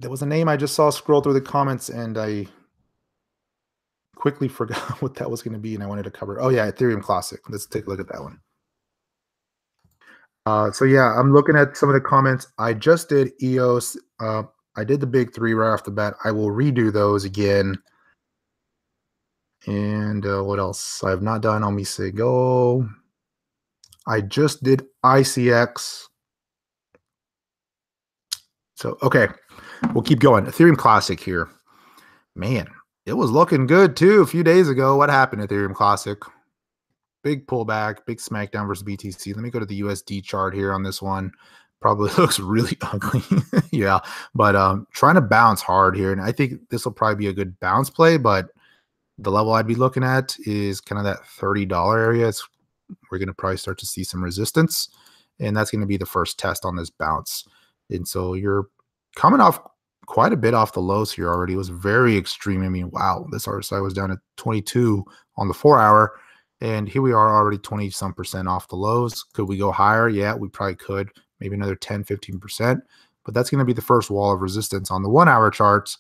was a name I just saw scroll through the comments, and I quickly forgot what that was going to be, and I wanted to cover. Oh yeah, Ethereum Classic. Let's take a look at that one. So yeah, I'm looking at some of the comments. I just did EOS. I did the big three right off the bat. I will redo those again. And what else? I have not done Omise Go. I just did ICX. So, okay, we'll keep going. Ethereum Classic here. Man, it was looking good too a few days ago. What happened, Ethereum Classic? Big pullback, big smackdown versus BTC. Let me go to the USD chart here on this one. Probably looks really ugly. Yeah, but trying to bounce hard here. And I think this will probably be a good bounce play, but the level I'd be looking at is kind of that $30 area. We're going to probably start to see some resistance, and that's going to be the first test on this bounce. And so you're coming off quite a bit off the lows here already. It was very extreme. I mean, wow, this RSI was down at 22 on the 4-hour, and here we are already 20-some% off the lows. Could we go higher? Yeah, we probably could, maybe another 10, 15%, but that's going to be the first wall of resistance on the 1-hour charts.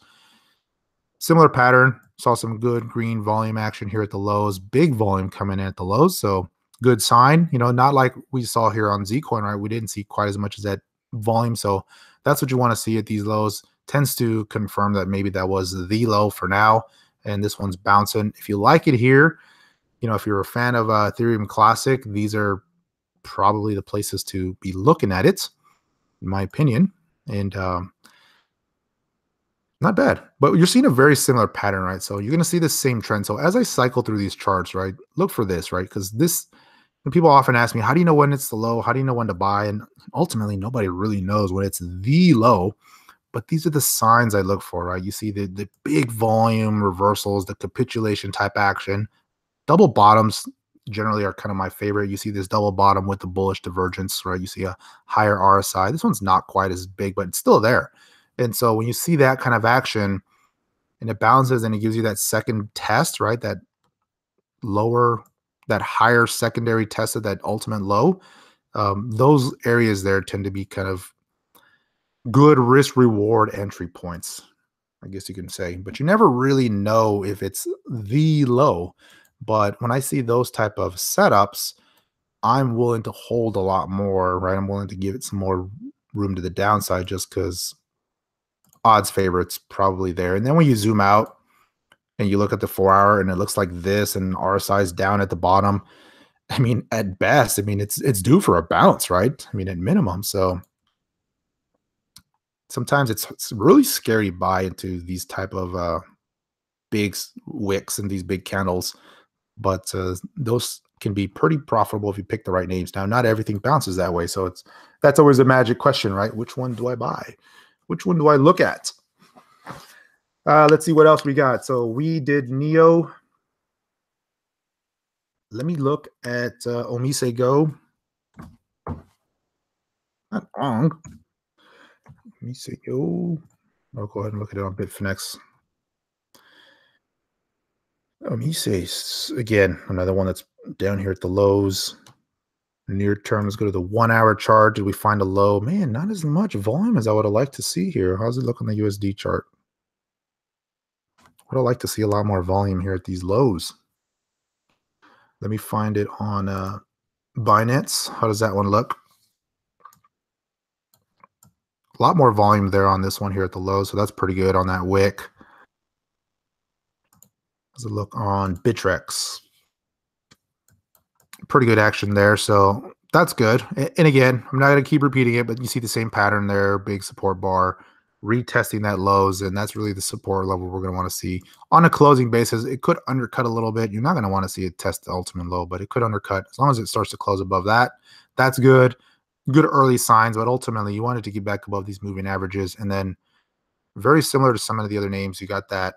Similar pattern. Saw some good green volume action here at the lows. Big volume coming in at the lows. So good sign. Not like we saw here on Zcoin, right? We didn't see quite as much as that volume. So that's what you want to see at these lows. Tends to confirm that maybe that was the low for now. And this one's bouncing. If you like it here, if you're a fan of Ethereum Classic, these are probably the places to be looking at it, in my opinion. And not bad, but you're seeing a very similar pattern, right? So you're going to see the same trend. So as I cycle through these charts, right, look for this, right? Because people often ask me, how do you know when it's the low? How do you know when to buy? And ultimately, nobody really knows when it's the low. But these are the signs I look for, right? You see the big volume reversals, the capitulation type action. Double bottoms generally are kind of my favorite. You see this double bottom with the bullish divergence, right? You see a higher RSI. This one's not quite as big, but it's still there. And so when you see that kind of action and it bounces and it gives you that second test, right? That higher secondary test of that ultimate low, those areas there tend to be kind of good risk reward entry points, I guess you can say. But you never really know if it's the low. But when I see those type of setups, I'm willing to hold a lot more, right? I'm willing to give it some more room to the downside just because odds favorites probably there. And then when you zoom out and you look at the 4-hour and it looks like this and RSI is down at the bottom, I mean, at best, it's due for a bounce, right? I mean, at minimum. So sometimes it's really scary to buy into these type of big wicks and these big candles, but those can be pretty profitable if you pick the right names. Now, not everything bounces that way, so that's always a magic question, right? Which one do I buy? Which one do I look at? Let's see what else we got. So we did Neo. Let me look at Omise Go. Not wrong. Omise Go. I'll go ahead and look at it on Bitfinex. Omise, again, another one that's down here at the lows. Near term, let's go to the 1-hour chart. Did we find a low? Man, not as much volume as I would have liked to see here. How's it look on the USD chart? Would have liked to see a lot more volume here at these lows. Let me find it on Binance, how does that one look? A lot more volume there on this one here at the low, so that's pretty good on that wick. How's it look on Bittrex? Pretty good action there, so that's good. And again, I'm not going to keep repeating it, but you see the same pattern there, big support bar, retesting that lows, and that's really the support level we're going to want to see. On a closing basis, it could undercut a little bit. You're not going to want to see it test the ultimate low, but it could undercut. As long as it starts to close above that, that's good. Good early signs, but ultimately you want it to get back above these moving averages. And then very similar to some of the other names, you got that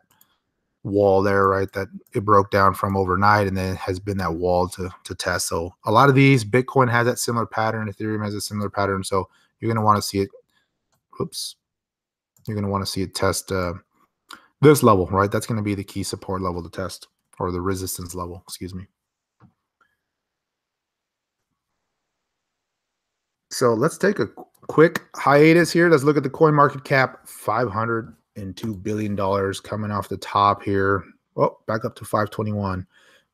wall there, right, that it broke down from overnight, and then it has been that wall to test. So a lot of these, Bitcoin has that similar pattern, Ethereum has a similar pattern, so you're going to want to see it, you're going to want to see it test this level, right? That's going to be the key support level to test, or the resistance level, excuse me. So let's take a quick hiatus here. Let's look at the coin market cap. $502 billion coming off the top here. Oh, back up to 521.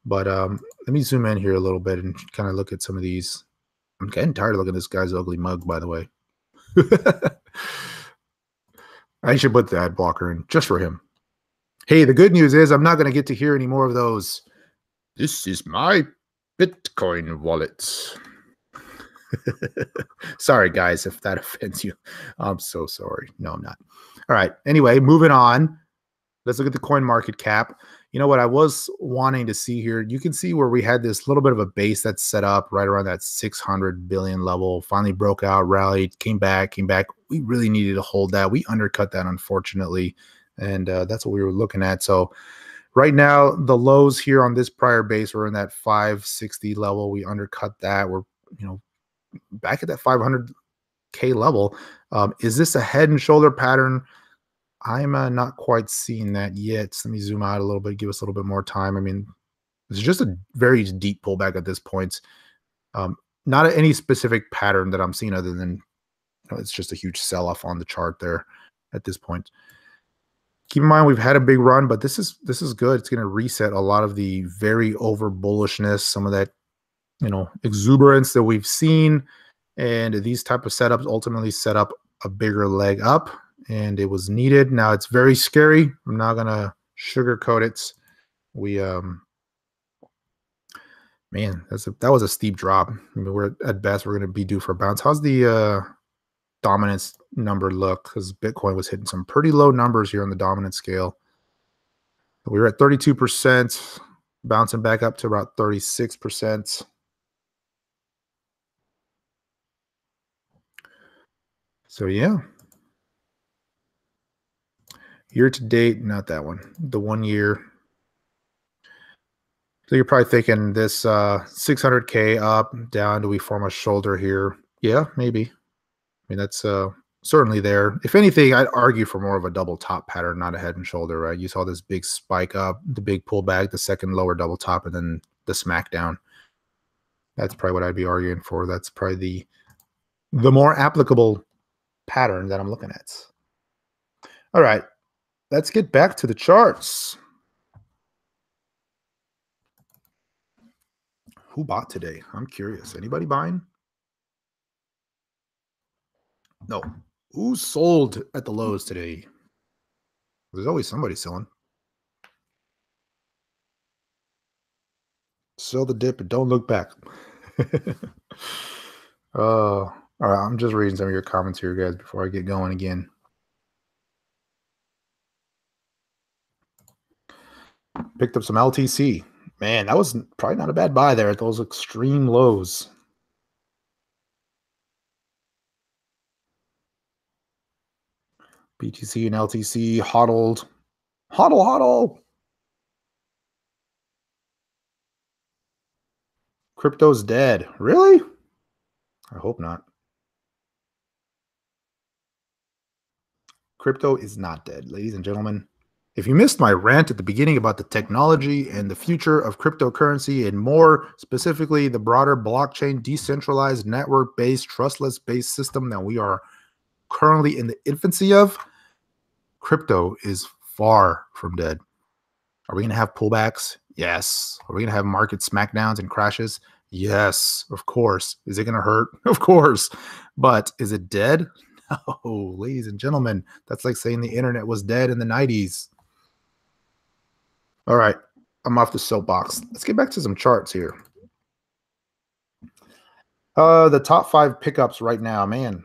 But let me zoom in here a little bit and kind of look at some of these. I'm getting tired of looking at this guy's ugly mug, by the way. I should put the ad blocker in just for him. Hey, the good news is I'm not going to get to hear any more of those. This is my Bitcoin wallet. Sorry, guys, if that offends you. I'm so sorry. No, I'm not. All right. Anyway, moving on. Let's look at the coin market cap. You know what I was wanting to see here? You can see where we had this little bit of a base that's set up right around that 600 billion level. Finally broke out, rallied, came back. We really needed to hold that. We undercut that, unfortunately. And that's what we were looking at. So right now, the lows here on this prior base were in that 560 level. We undercut that. We're, back at that 500K level. Is this a head and shoulder pattern? I'm not quite seeing that yet. So let me zoom out a little bit, give us a little bit more time. I mean, it's just a very deep pullback at this point. Not any specific pattern that I'm seeing other than it's just a huge sell-off on the chart there at this point. Keep in mind we've had a big run, but this is good. It's going to reset a lot of the very over bullishness, some of that exuberance that we've seen, and these type of setups ultimately set up a bigger leg up, and it was needed. Now it's very scary. I'm not gonna sugarcoat it. We man, that was a steep drop. I mean, we're at best we're gonna be due for a bounce. How's the dominance number look? Because Bitcoin was hitting some pretty low numbers here on the dominance scale. We were at 32%, bouncing back up to about 36%. So yeah, year to date, not that one, the 1 year. So you're probably thinking this 600K up, down, do we form a shoulder here? Yeah, maybe. I mean, that's certainly there. If anything, I'd argue for more of a double top pattern, not a head and shoulder, right? You saw this big spike up, the big pullback, the second lower double top, and then the smackdown. That's probably what I'd be arguing for. That's probably the more applicable pattern that I'm looking at. All right, let's get back to the charts. Who bought today? I'm curious. Anybody buying? No. Who sold at the lows today? There's always somebody selling. Sell the dip and don't look back. All right, I'm just reading some of your comments here, guys, before I get going again. Picked up some LTC. Man, that was probably not a bad buy there at those extreme lows. BTC and LTC hodled. Hodl. Crypto's dead. Really? I hope not. Crypto is not dead, ladies and gentlemen. If you missed my rant at the beginning about the technology and the future of cryptocurrency, and more specifically the broader blockchain, decentralized, network-based, trustless-based system that we are currently in the infancy of, crypto is far from dead. Are we going to have pullbacks? Yes. Are we going to have market smackdowns and crashes? Yes, of course. Is it going to hurt? Of course. But is it dead? No, ladies and gentlemen. That's like saying the internet was dead in the 90s. All right. I'm off the soapbox. Let's get back to some charts here. The top 5 pickups right now, man.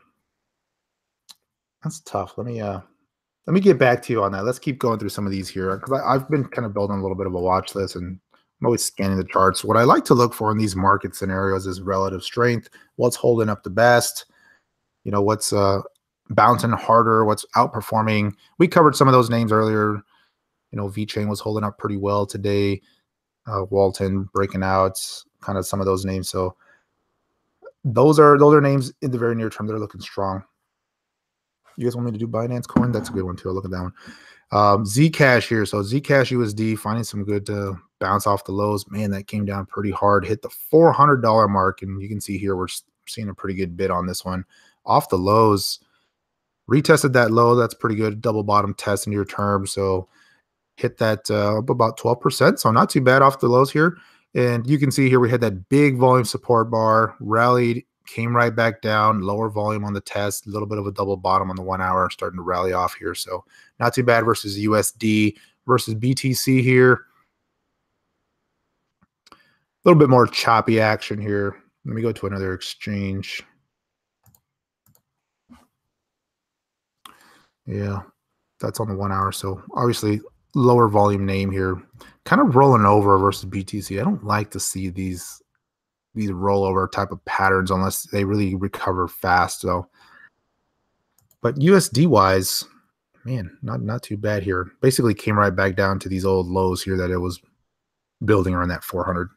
That's tough. Let me get back to you on that. Let's keep going through some of these here because I've been kind of building a little bit of a watch list and I'm always scanning the charts. What I like to look for in these market scenarios is relative strength. What's holding up the best? You know, what's bouncing harder? What's outperforming? We covered some of those names earlier. You know, VeChain was holding up pretty well today. Walton breaking out, kind of some of those names. So those are names in the very near term that are looking strong. You guys want me to do Binance Coin? That's a good one too. I'll look at that one. Zcash here. So Zcash USD finding some good bounce off the lows. Man, that came down pretty hard. Hit the $400 mark. And you can see here we're seeing a pretty good bid on this one. Off the lows. Retested that low. That's pretty good. Double bottom test near term. So hit that up about 12%. So not too bad off the lows here. And you can see here we had that big volume support bar, rallied, came right back down, lower volume on the test, a little bit of a double bottom on the 1 hour, starting to rally off here. So not too bad versus USD versus BTC here. A little bit more choppy action here. Let me go to another exchange. Yeah, that's on the 1 hour. So obviously lower volume name here, kind of rolling over versus BTC. I don't like to see these rollover type of patterns unless they really recover fast. So, but USD wise, man, not too bad here. Basically came right back down to these old lows here that it was building around that 400.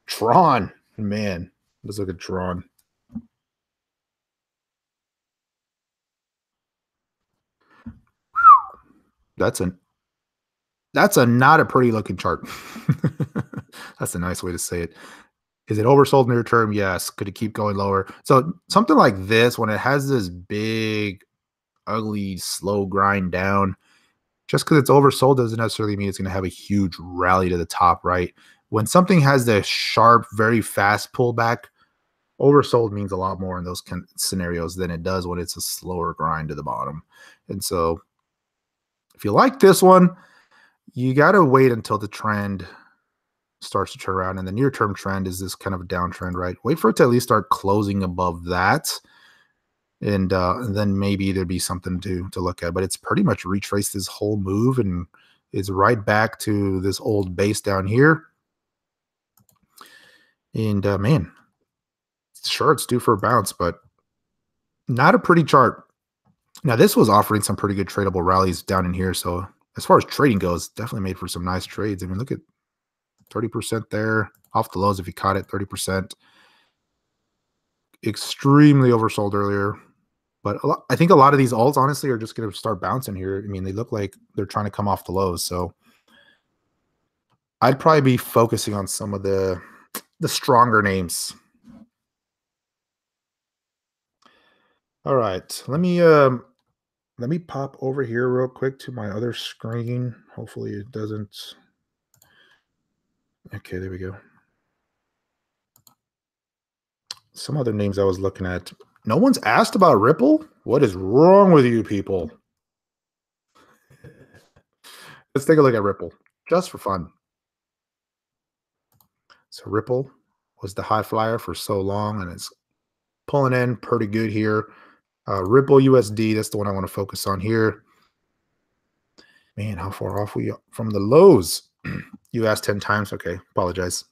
Tron, man, let's look at Tron. That's a not a pretty looking chart. That's a nice way to say it. Is it oversold near term? Yes. Could it keep going lower? So something like this, when it has this big, ugly, slow grind down, just because it's oversold doesn't necessarily mean it's going to have a huge rally to the top, right? When something has the sharp, very fast pullback, oversold means a lot more in those scenarios than it does when it's a slower grind to the bottom. And so if you like this one, you got to wait until the trend starts to turn around. And the near-term trend is this kind of downtrend, right? Wait for it to at least start closing above that. And then maybe there'd be something to look at. But it's pretty much retraced this whole move and is right back to this old base down here. And man, sure, it's due for a bounce, but not a pretty chart. Now, this was offering some pretty good tradable rallies down in here. So as far as trading goes, definitely made for some nice trades. I mean, look at 30% there off the lows if you caught it, 30%. Extremely oversold earlier. But I think a lot of these alts, honestly, are just going to start bouncing here. I mean, they look like they're trying to come off the lows. So I'd probably be focusing on some of the stronger names. All right, let me pop over here real quick to my other screen. Hopefully it doesn't. Okay, there we go. Some other names I was looking at. No one's asked about Ripple. What is wrong with you people? Let's take a look at Ripple just for fun. So Ripple was the high flyer for so long, and it's pulling in pretty good here. Ripple USD, that's the one I want to focus on here. Man, how far off we are from the lows? You asked 10 times. Okay, apologize.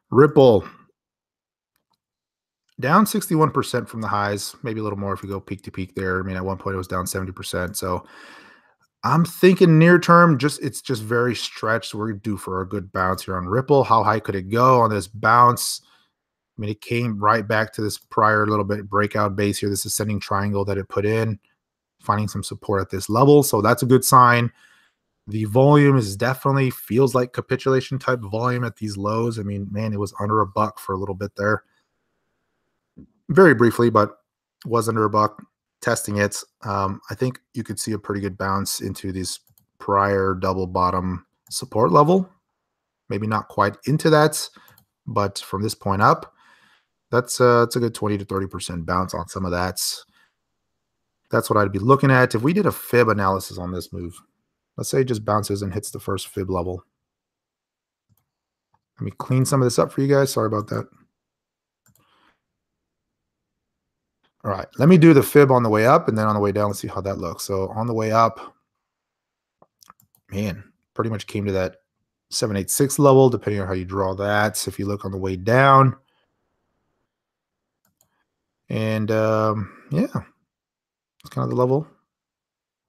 Ripple down 61% from the highs, maybe a little more if we go peak to peak there. I mean, at one point it was down 70%. So I'm thinking near term, it's just very stretched. We're due for a good bounce here on Ripple. How high could it go on this bounce? I mean, it came right back to this prior little bit breakout base here, this ascending triangle that it put in, finding some support at this level. So that's a good sign. The volume is definitely feels like capitulation type volume at these lows. I mean, man, it was under $1 for a little bit there. Very briefly, but was under $1. Testing it. I think you could see a pretty good bounce into this prior double bottom support level. Maybe not quite into that, but from this point up, it's a good 20 to 30% bounce on some of that. That's what I'd be looking at. If we did a fib analysis on this move, let's say it just bounces and hits the first fib level. Let me clean some of this up for you guys. Sorry about that. All right, let me do the fib on the way up, and then on the way down, let's see how that looks. So on the way up, man, pretty much came to that 786 level, depending on how you draw that. So if you look on the way down, and yeah, it's kind of the level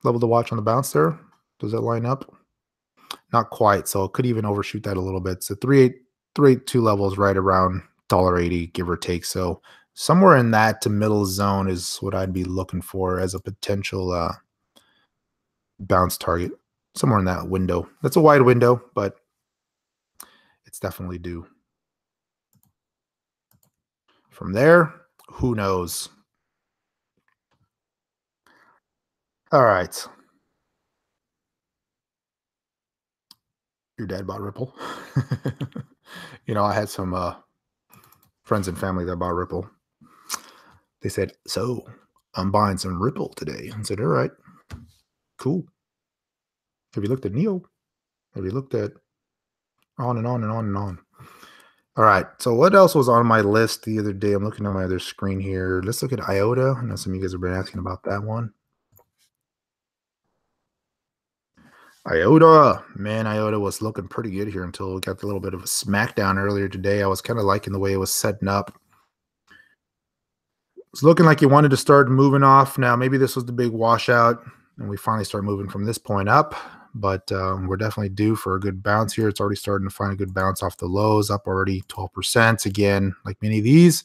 to watch on the bounce there. Does that line up? Not quite. So it could even overshoot that a little bit. So 382 levels right around $1.80, give or take. So somewhere in that to middle zone is what I'd be looking for as a potential bounce target. Somewhere in that window. That's a wide window, but it's definitely due. From there, who knows? All right. Your dad bought Ripple. You know, I had some friends and family that bought Ripple. They said, so I'm buying some Ripple today. I said, all right, cool. Have you looked at Neo? Have you looked at on and on and on and on? All right. So what else was on my list the other day? I'm looking at my other screen here. Let's look at IOTA. I know some of you guys have been asking about that one. IOTA, man, IOTA was looking pretty good here until we got a little bit of a smackdown earlier today. I was kind of liking the way it was setting up. It's looking like you wanted to start moving off. Now, maybe this was the big washout, and we finally start moving from this point up. But we're definitely due for a good bounce here. It's already starting to find a good bounce off the lows, up already 12%. Again, like many of these,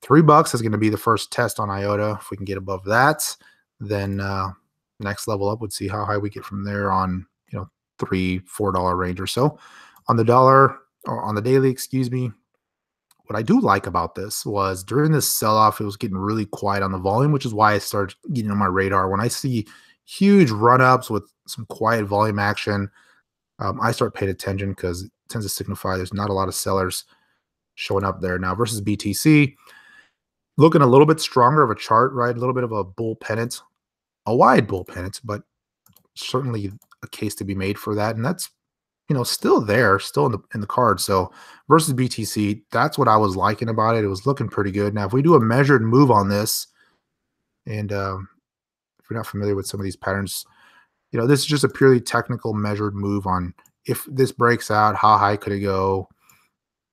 $3 is going to be the first test on IOTA. If we can get above that, then next level up would see how high we get from there on, you know, $3-4 range or so. On the dollar, or on the daily, excuse me, what I do like about this was during this sell-off, it was getting really quiet on the volume, which is why I started getting on my radar. When I see huge run-ups with some quiet volume action, I start paying attention because it tends to signify there's not a lot of sellers showing up there. Now versus BTC, looking a little bit stronger of a chart, right? A little bit of a bull pennant, a wide bull pennant, but certainly a case to be made for that. And that's, you know, still there, still in the card. So versus BTC, that's what I was liking about it. It was looking pretty good. Now, if we do a measured move on this, and if you're not familiar with some of these patterns, you know, this is just a purely technical measured move on if this breaks out, how high could it go,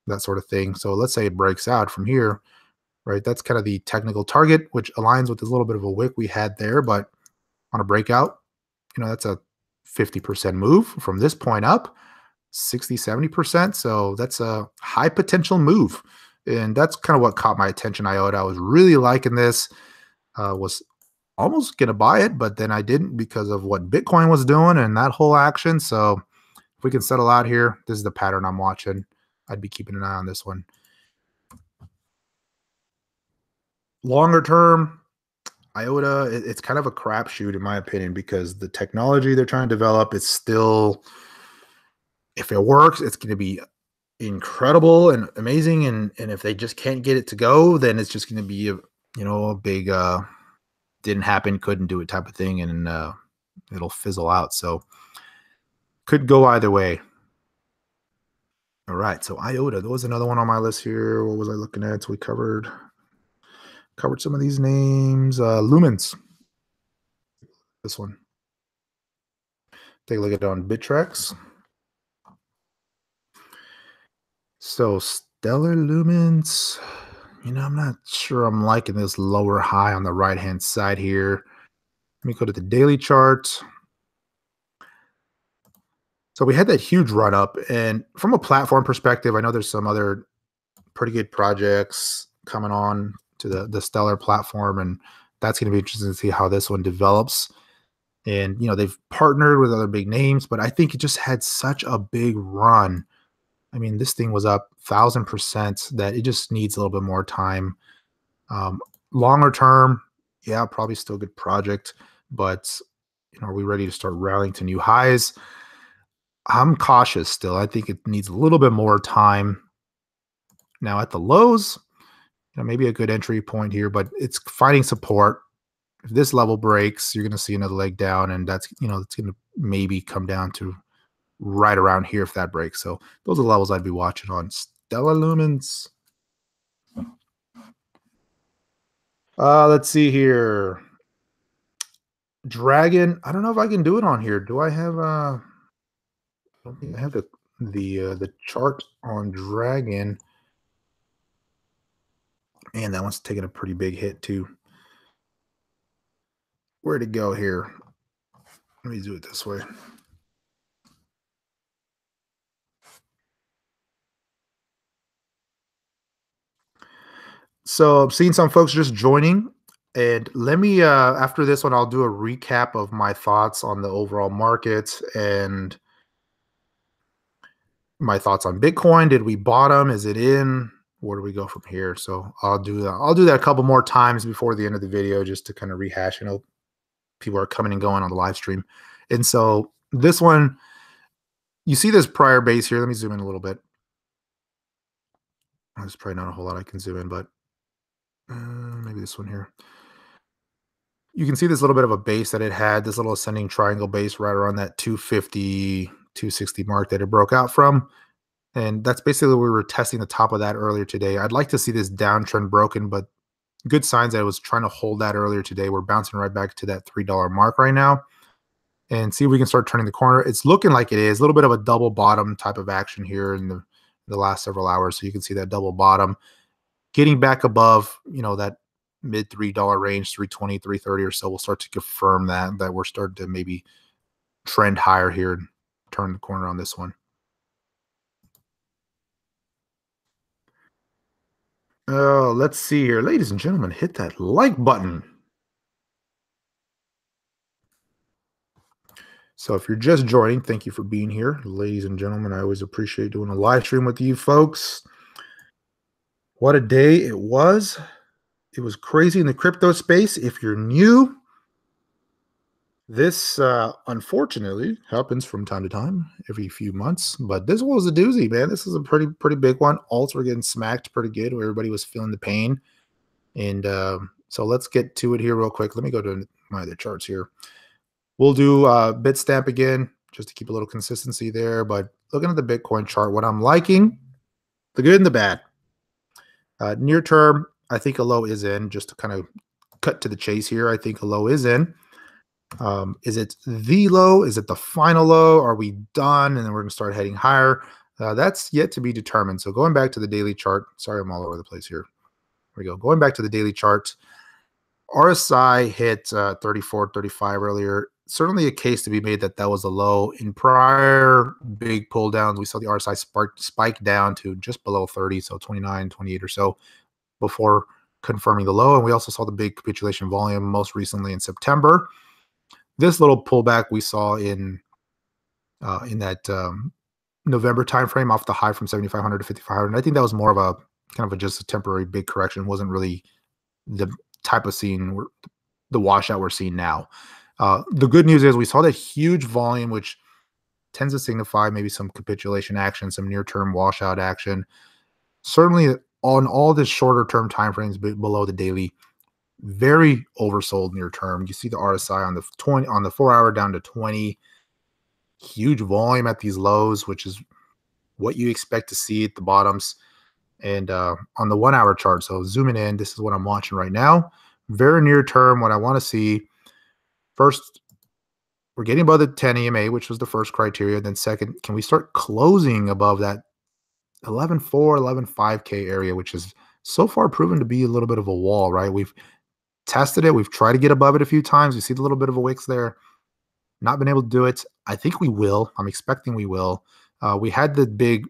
that sort of thing. So let's say it breaks out from here, right? That's kind of the technical target, which aligns with this little bit of a wick we had there. But on a breakout, you know, that's a 50% move from this point up, 60, 70%. So that's a high potential move. And that's kind of what caught my attention, IOTA. I was really liking this, was almost going to buy it, but then I didn't because of what Bitcoin was doing and that whole action. So if we can settle out here, this is the pattern I'm watching. I'd be keeping an eye on this one. Longer term, IOTA, it's kind of a crapshoot in my opinion because the technology they're trying to develop is still, if it works, it's going to be incredible and amazing. And if they just can't get it to go, then it's just going to be a big didn't happen, couldn't do it type of thing, and it'll fizzle out. So could go either way. All right, so IOTA, there was another one on my list here. What was I looking at? So we covered some of these names. Lumens, this one. Take a look at it on Bittrex. So Stellar Lumens, you know, I'm not sure I'm liking this lower high on the right-hand side here. Let me go to the daily chart. So we had that huge run up, and from a platform perspective, I know there's some other pretty good projects coming on to the Stellar platform, and that's going to be interesting to see how this one develops. And, you know, they've partnered with other big names, but I think it just had such a big run. I mean, this thing was up 1,000% that it just needs a little bit more time. Longer term, yeah, probably still a good project, but, you know, are we ready to start rallying to new highs? I'm cautious still. I think it needs a little bit more time. Now at the lows, maybe a good entry point here, but it's finding support. If this level breaks, you're going to see another leg down, and that's, it's going to maybe come down to right around here if that breaks. So those are the levels I'd be watching on Stellar Lumens. Let's see here. Dragon. I don't know if I can do it on here. Do I have I don't think I have the chart on Dragon. Man, that one's taking a pretty big hit too. Where'd it go here? Let me do it this way. So I'm seeing some folks just joining. And let me, after this one, I'll do a recap of my thoughts on the overall market and my thoughts on Bitcoin. Did we bottom? Is it in? Where do we go from here? So I'll do that. I'll do that a couple more times before the end of the video, just to kind of rehash. People are coming and going on the live stream. And so this one, you see this prior base here. Let me zoom in a little bit. There's probably not a whole lot I can zoom in, but maybe this one here. You can see this little bit of a base that it had, this little ascending triangle base right around that 250, 260 mark that it broke out from. And that's basically, we were testing the top of that earlier today. I'd like to see this downtrend broken, but good signs that it was trying to hold that earlier today. We're bouncing right back to that $3 mark right now and see if we can start turning the corner. It's looking like it is. A little bit of a double bottom type of action here in the last several hours. So you can see that double bottom getting back above, that mid $3 range, 320, 330 or so. We'll start to confirm that we're starting to maybe trend higher here and turn the corner on this one. Oh, let's see here. Ladies and gentlemen, hit that like button. So if you're just joining, thank you for being here. Ladies and gentlemen, I always appreciate doing a live stream with you folks. What a day it was. It was crazy in the crypto space. If you're new, this unfortunately happens from time to time, every few months. But this one was a doozy, man. This is a pretty big one. Alts were getting smacked pretty good, where everybody was feeling the pain. And so let's get to it here real quick. Let me go to my other charts here. We'll do Bitstamp again, just to keep a little consistency there. But looking at the Bitcoin chart, what I'm liking, the good and the bad. Near term, I think a low is in. Just to kind of cut to the chase here, I think a low is in. Is it the low? Is it the final low? Are we done? And then we're going to start heading higher. That's yet to be determined. So going back to the daily chart. Sorry, I'm all over the place here. Here we go. Going back to the daily chart. RSI hit 34, 35 earlier. Certainly a case to be made that was a low. In prior big pull downs, we saw the RSI spike down to just below 30, so 29, 28 or so before confirming the low. And we also saw the big capitulation volume most recently in September. This little pullback we saw in that November timeframe off the high from 7,500 to 5,500. I think that was more of a kind of just a temporary big correction. It wasn't really the type of scene, the washout we're seeing now. The good news is we saw that huge volume, which tends to signify maybe some capitulation action, some near-term washout action. Certainly on all the shorter-term timeframes below the daily, very oversold near-term. You see the RSI on the 4-hour down to 20. Huge volume at these lows, which is what you expect to see at the bottoms. And on the 1-hour chart, so zooming in, this is what I'm watching right now. Very near term, what I want to see, first, we're getting above the 10 EMA, which was the first criteria. Then second, can we start closing above that 11.4, 11.5K area, which is so far proven to be a little bit of a wall, right? We've tested it. We've tried to get above it a few times. We see the little bit of a wicks there. Not been able to do it. I think we will. I'm expecting we will. We had the big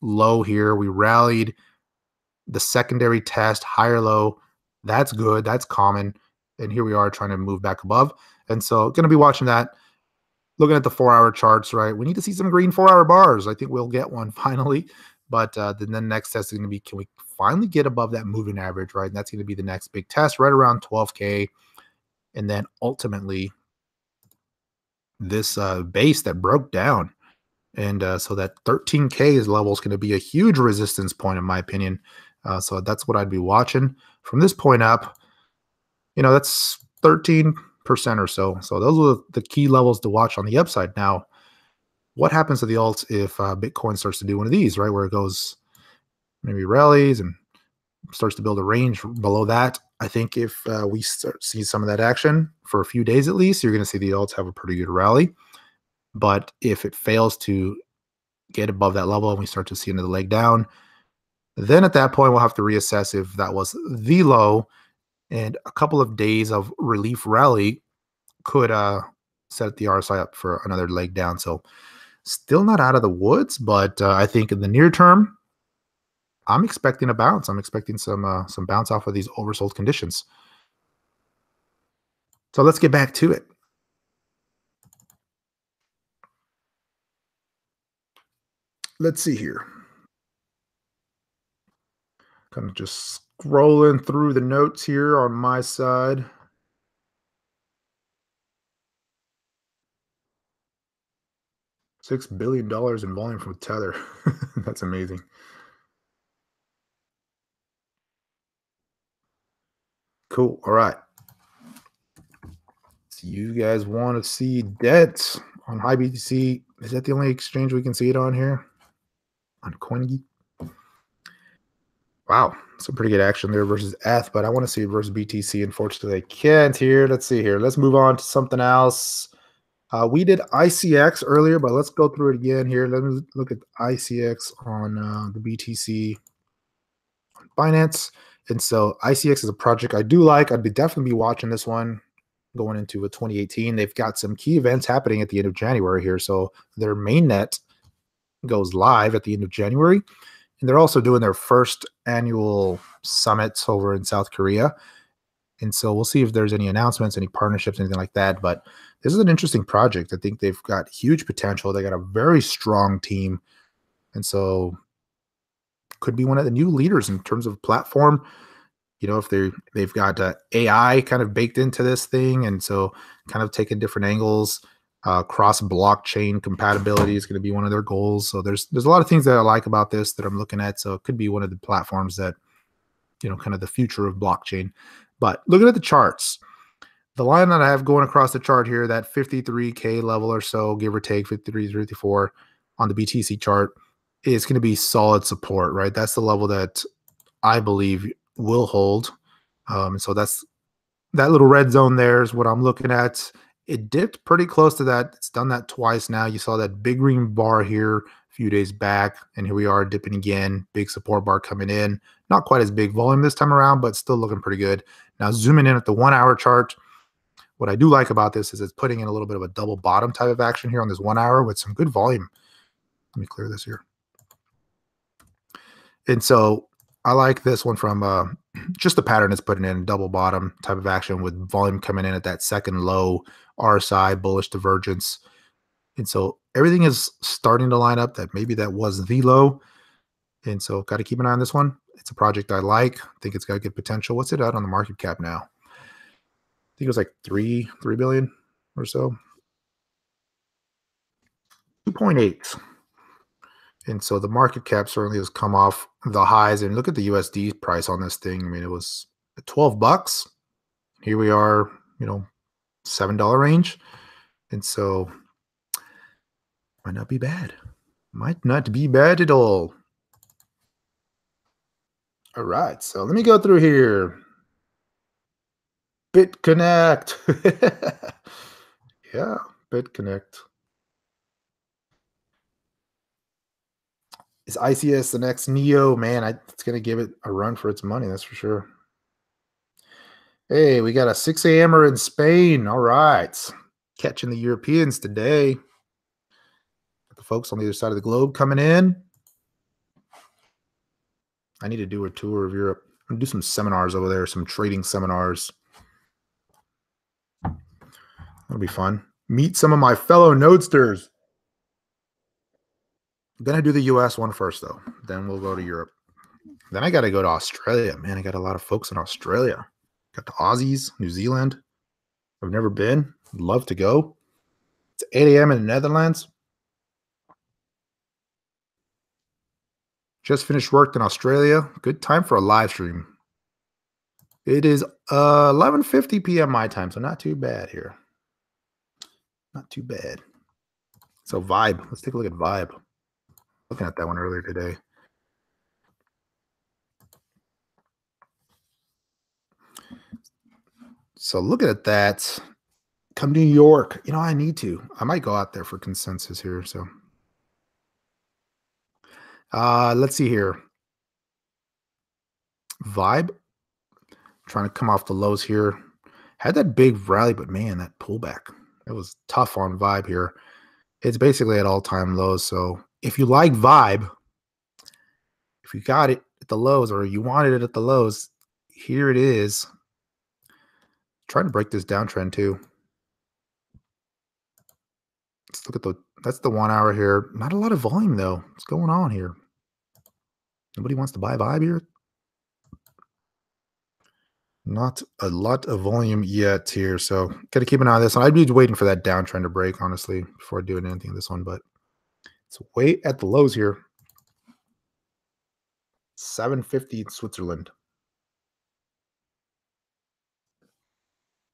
low here. We rallied. The secondary test, higher low, that's good. That's common. And here we are trying to move back above. And so going to be watching that. Looking at the 4-hour charts, right? We need to see some green 4-hour bars. I think we'll get one finally. But then the next test is going to be, can we finally get above that moving average, right? And that's going to be the next big test, right around 12K. And then ultimately, this base that broke down. And so that 13K level is going to be a huge resistance point, in my opinion. So that's what I'd be watching. From this point up, that's 13% or so. So those are the key levels to watch on the upside. Now, what happens to the alts if Bitcoin starts to do one of these, right? Where it goes, maybe rallies and starts to build a range below that. I think if we see some of that action for a few days at least, you're going to see the alts have a pretty good rally. But if it fails to get above that level and we start to see another leg down, then at that point we'll have to reassess if that was the low, and a couple of days of relief rally could set the RSI up for another leg down. So still not out of the woods, but I think in the near term, I'm expecting a bounce. I'm expecting some bounce off of these oversold conditions. So let's get back to it. Let's see here. Kind of just scrolling through the notes here on my side. $6 billion in volume from Tether. That's amazing. Cool. All right. So you guys want to see debt on high BTC? Is that the only exchange we can see it on here? On CoinGeek? Wow, some pretty good action there versus ETH, but I want to see it versus BTC. Unfortunately, I can't here. Let's see here. Let's move on to something else. We did ICX earlier, but let's go through it again here. Let me look at ICX on the BTC on Binance. And so ICX is a project I do like. I'd definitely be watching this one going into 2018. They've got some key events happening at the end of January here. So their mainnet goes live at the end of January. And they're also doing their first annual summits over in South Korea. And so we'll see if there's any announcements, any partnerships, anything like that. But this is an interesting project. I think they've got huge potential. They got a very strong team. And so could be one of the new leaders in terms of platform. If they've got AI kind of baked into this thing. And so kind of taking different angles. Cross blockchain compatibility is going to be one of their goals. So there's a lot of things that I like about this that I'm looking at. So it could be one of the platforms that, kind of the future of blockchain. But looking at the charts, the line that I have going across the chart here, that 53K level or so, give or take 53, 54 on the BTC chart, is going to be solid support, right? That's the level that I believe will hold. So that's that little red zone there is what I'm looking at. It dipped pretty close to that. It's done that twice now. You saw that big green bar here a few days back, and here we are dipping again. Big support bar coming in. Not quite as big volume this time around, but still looking pretty good. Now zooming in at the 1 hour chart, what I do like about this is it's putting in a little bit of a double bottom type of action here on this 1 hour with some good volume. Let me clear this here. And so I like this one from just the pattern it's putting in, double bottom type of action with volume coming in at that second low, RSI, bullish divergence. And so everything is starting to line up that maybe that was the low. And so got to keep an eye on this one. It's a project I like. I think it's got good potential. What's it at on the market cap now? I think it was like 3 billion or so. 2.8. And so the market cap certainly has come off the highs. And look at the USD price on this thing. I mean, it was at $12. Here we are, $7 range. And so might not be bad. Might not be bad at all. All right. So let me go through here. Bitconnect. Yeah, Bitconnect. Is ICS the next Neo? Man, it's going to give it a run for its money. That's for sure. Hey, we got a 6 a.m.er in Spain. All right. Catching the Europeans today. Got the folks on the other side of the globe coming in. I need to do a tour of Europe. I'm going to do some seminars over there, some trading seminars. That'll be fun. Meet some of my fellow nodesters. I'm going to do the US one first, though. Then we'll go to Europe. Then I got to go to Australia. Man, I got a lot of folks in Australia. Got the Aussies, New Zealand. I've never been. Love to go. It's 8 a.m. in the Netherlands. Just finished work in Australia. Good time for a live stream. It is 11:50 p.m. my time, so not too bad here. Not too bad. So Vibe. Let's take a look at Vibe. Looking at that one earlier today. So looking at that, come to New York. You know, I need to. I might go out there for consensus here. So let's see here. Vibe. Trying to come off the lows here. Had that big rally, but man, that pullback. It was tough on Vibe here. It's basically at all-time lows. So if you like Vibe, if you got it at the lows or you wanted it at the lows, here it is. Trying to break this downtrend too. Let's look at that's the 1 hour here. Not a lot of volume though. What's going on here? Nobody wants to buy Vibe here. Not a lot of volume yet here, so got to keep an eye on this one. I'd be waiting for that downtrend to break, honestly, before doing anything in this one, but it's way at the lows here. 750 in Switzerland.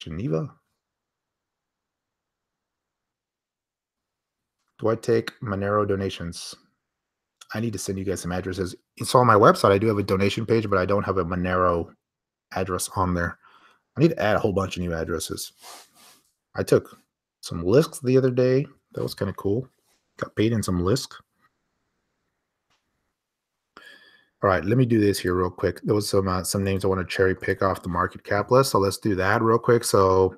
Geneva. Do I take Monero donations? I need to send you guys some addresses. It's on my website. I do have a donation page, but I don't have a Monero address on there. I need to add a whole bunch of new addresses. I took some Lisk the other day. That was kind of cool. Got paid in some Lisk. All right, let me do this here real quick. There was some names I want to cherry pick off the market cap list, so let's do that real quick. So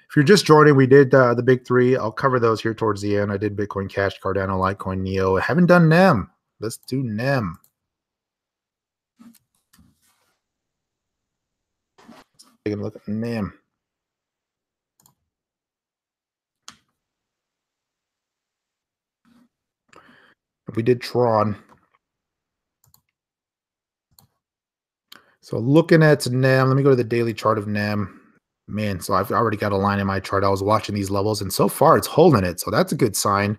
if you're just joining, we did the big three. I'll cover those here towards the end. I did Bitcoin Cash, Cardano, Litecoin, Neo. I haven't done NEM. Let's do NEM. Take a look at NEM. We did Tron. So looking at NEM, let me go to the daily chart of NEM. Man, so I've already got a line in my chart. I was watching these levels, and so far it's holding it. So that's a good sign.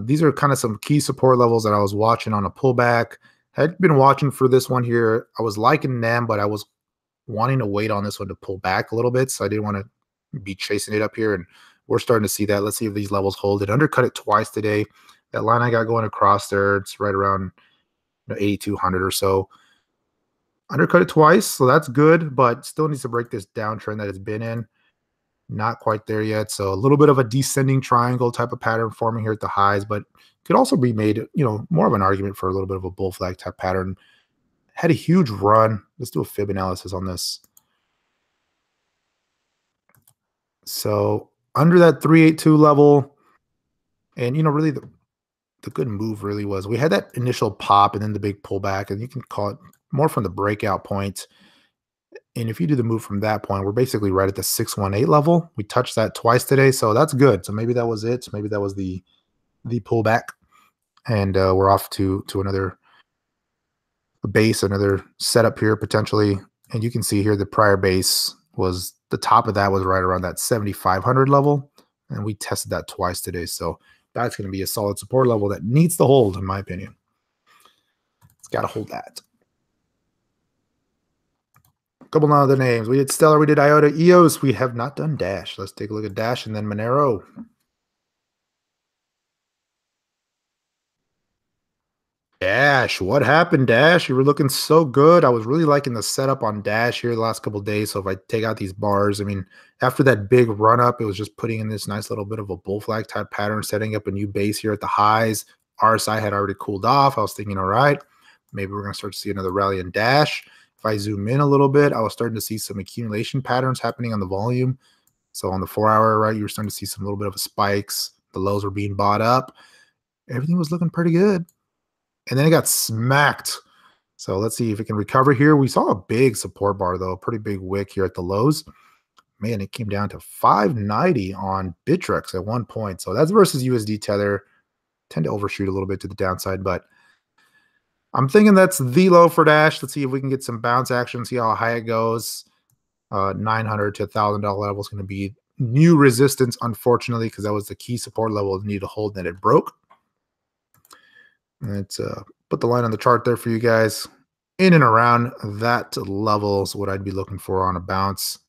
These are kind of some key support levels that I was watching on a pullback. Had been watching for this one here. I was liking NEM, but I was wanting to wait on this one to pull back a little bit. So I didn't want to be chasing it up here. And we're starting to see that. Let's see if these levels hold. It undercut it twice today. That line I got going across there, it's right around 8,200 or so. Undercut it twice, so that's good, but still needs to break this downtrend that it's been in. Not quite there yet, so a little bit of a descending triangle type of pattern forming here at the highs, but could also be made, more of an argument for a little bit of a bull flag type pattern. Had a huge run. Let's do a fib analysis on this. So under that 382 level, and really the good move really was we had that initial pop and then the big pullback, and you can call it more from the breakout point. And if you do the move from that point, we're basically right at the 618 level. We touched that twice today, so that's good. So maybe that was it. Maybe that was the pullback, and we're off to another base, another setup here potentially. And you can see here the prior base was the top of that was right around that 7,500 level, and we tested that twice today. So that's going to be a solid support level that needs to hold, in my opinion. It's got to hold that. Couple of other names. We did Stellar, we did IOTA, EOS. We have not done Dash. Let's take a look at Dash and then Monero. Dash, what happened, Dash? You were looking so good. I was really liking the setup on Dash here the last couple of days. So if I take out these bars, I mean, after that big run up, it was just putting in this nice little bit of a bull flag type pattern, setting up a new base here at the highs. RSI had already cooled off. I was thinking, all right, maybe we're going to start to see another rally in Dash. If I zoom in a little bit, I was starting to see some accumulation patterns happening on the volume. So on the 4 hour, right, you were starting to see some little bit of spikes. The lows were being bought up. Everything was looking pretty good. And then it got smacked. So let's see if it can recover here. We saw a big support bar, though, a pretty big wick here at the lows. Man, it came down to 590 on Bittrex at one point. So that's versus USD Tether. Tend to overshoot a little bit to the downside, but I'm thinking that's the low for Dash. Let's see if we can get some bounce action, see how high it goes. $900 to $1,000 level is going to be new resistance, unfortunately, because that was the key support level it needed to hold, and it broke. And it's Put the line on the chart there for you guys. In and around that level is what I'd be looking for on a bounce.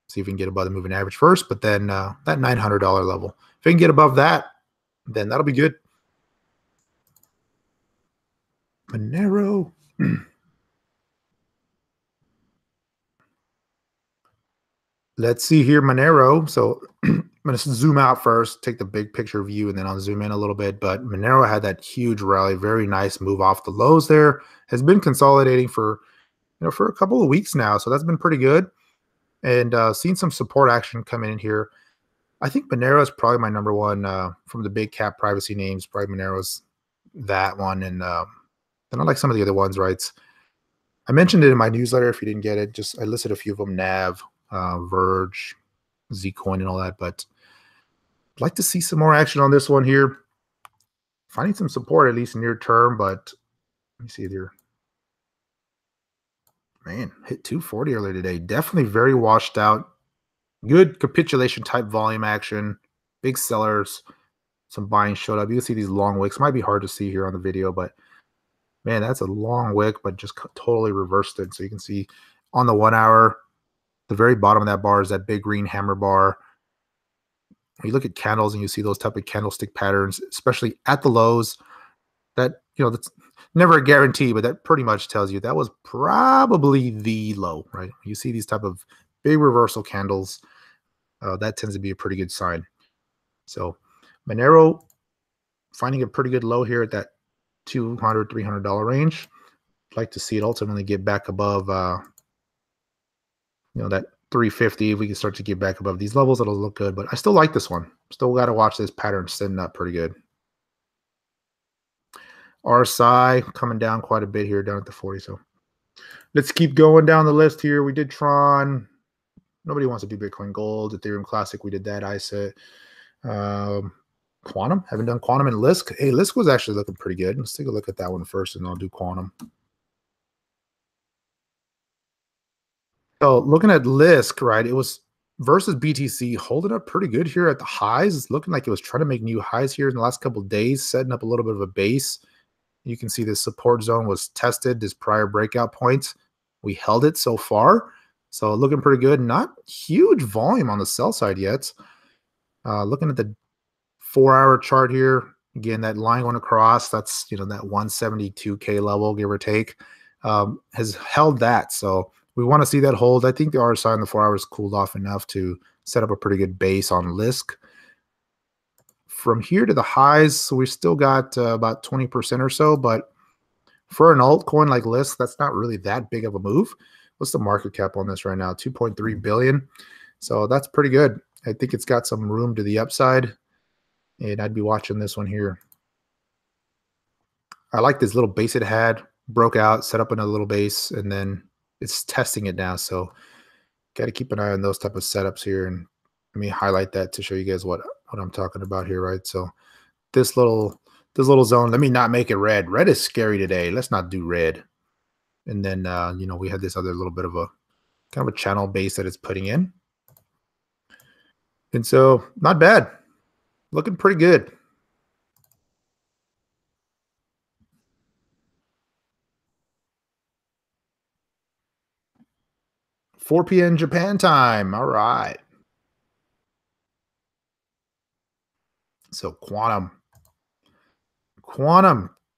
See if we can get above the moving average first, but then that $900 level. If we can get above that, then that'll be good. Monero. Let's see here, Monero. So I'm going to zoom out first, take the big picture view, and then I'll zoom in a little bit. But Monero had that huge rally, very nice move off the lows there. Has been consolidating for a couple of weeks now, so that's been pretty good. And seen some support action coming in here. I think Monero is probably my number one from the big cap privacy names. Probably Monero's that one, and then I like some of the other ones. Right? I mentioned it in my newsletter. If you didn't get it, I listed a few of them: Nav, Verge, Zcoin, and all that. But I'd like to see some more action on this one here. Finding some support at least near term, but let me see here. Man, hit 240 earlier today. Definitely very washed out. Good capitulation type volume action. Big sellers. Some buying showed up. You can see these long wicks. Might be hard to see here on the video, but man, that's a long wick, but just totally reversed it. So you can see on the 1 hour, the very bottom of that bar is that big green hammer bar. When you look at candles and you see those type of candlestick patterns, especially at the lows, that, that's never a guarantee, but that pretty much tells you that was probably the low, right? You see these type of big reversal candles, that tends to be a pretty good sign. So Monero finding a pretty good low here at that $200, $300 range. I'd like to see it ultimately get back above, that 350. If we can start to get back above these levels, it'll look good. But I still like this one. Still got to watch this pattern setting up pretty good. RSI coming down quite a bit here, down at the 40. So let's keep going down the list here. We did Tron. Nobody wants to do Bitcoin Gold. Ethereum Classic, we did that. ICX. Quantum. Haven't done Quantum and Lisk. Hey, Lisk was actually looking pretty good. Let's take a look at that one first, and I'll do Quantum. So looking at Lisk, right, it was versus BTC holding up pretty good here at the highs. It's looking like it was trying to make new highs here in the last couple of days, setting up a little bit of a base. You can see this support zone was tested, this prior breakout point. We held it so far. So looking pretty good. Not huge volume on the sell side yet. Looking at the 4-hour chart here, again, that line going across, that's, that 172K level, give or take, has held that. So we want to see that hold. I think the RSI in the 4 hours cooled off enough to set up a pretty good base on Lisk. From here to the highs, so we still got about 20% or so, but for an altcoin like Lisk, that's not really that big of a move. What's the market cap on this right now? 2.3 billion. So that's pretty good. I think it's got some room to the upside, and I'd be watching this one here. I like this little base it had, broke out, set up another little base, and then it's testing it now. So got to keep an eye on those type of setups here, and let me highlight that to show you guys what I'm talking about here, right? So this little zone, let me not make it red. Red is scary today. Let's not do red. And then we had this other little bit of a kind of a channel base that it's putting in. And so not bad. Looking pretty good. $4 p.m. Japan time. All right. So Quantum.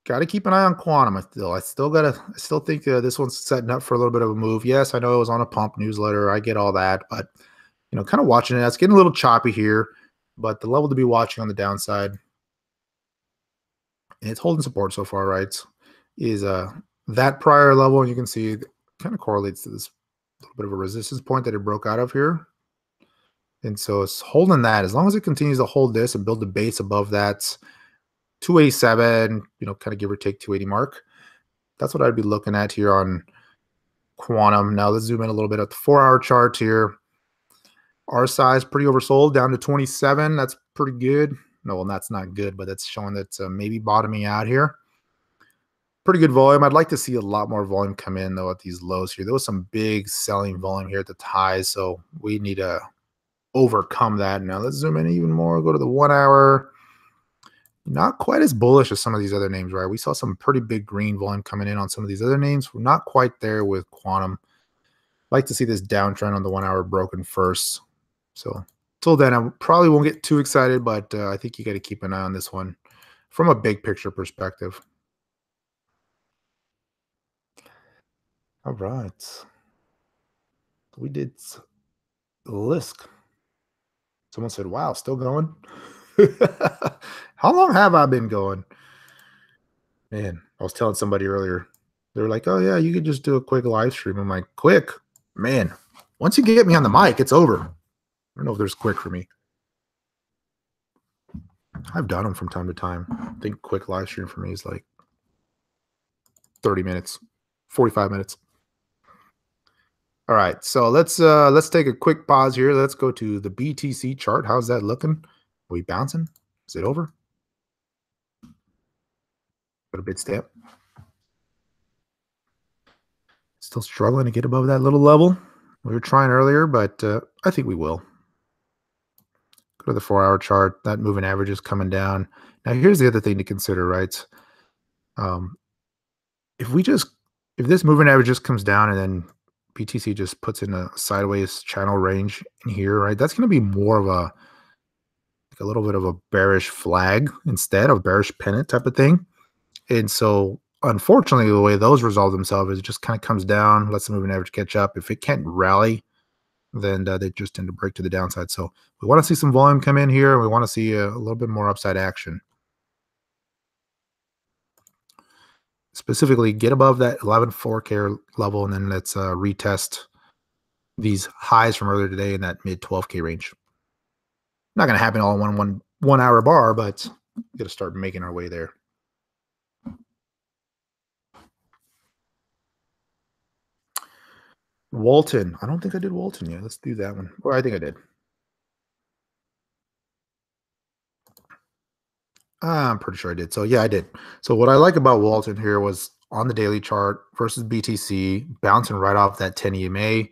Got to keep an eye on Quantum. I still think this one's setting up for a little bit of a move. Yes, I know it was on a pump newsletter. I get all that, but kind of watching it. It's getting a little choppy here, but the level to be watching on the downside, and it's holding support so far, right, is that prior level, and you can see it kind of correlates to this little bit of a resistance point that it broke out of here. And so it's holding that. As long as it continues to hold this and build the base above that 287, kind of give or take 280 mark, that's what I'd be looking at here on Quantum. Now let's zoom in a little bit at the 4-hour chart here. Our size pretty oversold, down to 27. That's pretty good. No, well, that's not good, but that's showing that maybe bottoming out here. Pretty good volume. I'd like to see a lot more volume come in, though, at these lows here. There was some big selling volume here at the highs, so we need to overcome that. Now let's zoom in even more. Go to the 1 hour. Not quite as bullish as some of these other names, right? We saw some pretty big green volume coming in on some of these other names. We're not quite there with Quantum. Like to see this downtrend on the 1 hour broken first. So till then, I probably won't get too excited, but I think you got to keep an eye on this one from a big picture perspective. All right. We did Lisk. Someone said, wow, still going? How long have I been going? Man, I was telling somebody earlier. They were like, oh, yeah, you could just do a quick live stream. I'm like, quick? Man, once you get me on the mic, it's over. I don't know if there's quick for me. I've done them from time to time. I think quick live stream for me is like 30 minutes, 45 minutes. All right, so let's take a quick pause here. Let's go to the BTC chart. How's that looking? Are we bouncing? Is it over? Got a bit stamp. Still struggling to get above that little level. We were trying earlier, but I think we will. Go to the 4 hour chart. That moving average is coming down. Now, here's the other thing to consider, right? If this moving average just comes down and then BTC just puts in a sideways channel range in here, right? That's going to be more of a little bit of a bearish flag instead of bearish pennant type of thing. And so, unfortunately, the way those resolve themselves is it just kind of comes down, lets the moving average catch up. If it can't rally, then they just tend to break to the downside. So we want to see some volume come in here. We want to see a little bit more upside action. Specifically, get above that 11.4K level, and then let's retest these highs from earlier today in that mid 12K range. Not going to happen all in one hour bar, but we got to start making our way there. Walton. I don't think I did Walton yet. Let's do that one. Or I think I did. I'm pretty sure I did. So yeah, I did. So what I like about Walton here was on the daily chart versus BTC, bouncing right off that 10 EMA,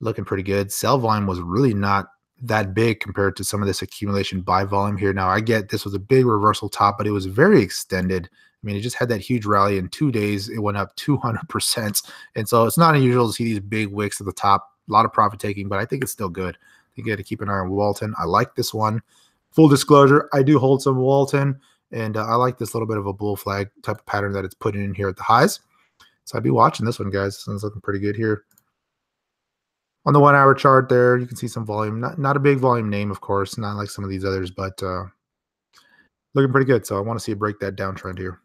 looking pretty good. Sell volume was really not that big compared to some of this accumulation buy volume here. Now I get this was a big reversal top, but it was very extended. I mean, it just had that huge rally in 2 days. It went up 200%. And so it's not unusual to see these big wicks at the top. A lot of profit taking, but I think it's still good. You got to keep an eye on Walton. I like this one. Full disclosure, I do hold some Walton. And I like this little bit of a bull flag type of pattern that it's putting in here at the highs. So I'd be watching this one, guys. This one's looking pretty good here. On the 1 hour chart there, you can see some volume. Not a big volume name, of course, not like some of these others, but looking pretty good. So I want to see it break that downtrend here.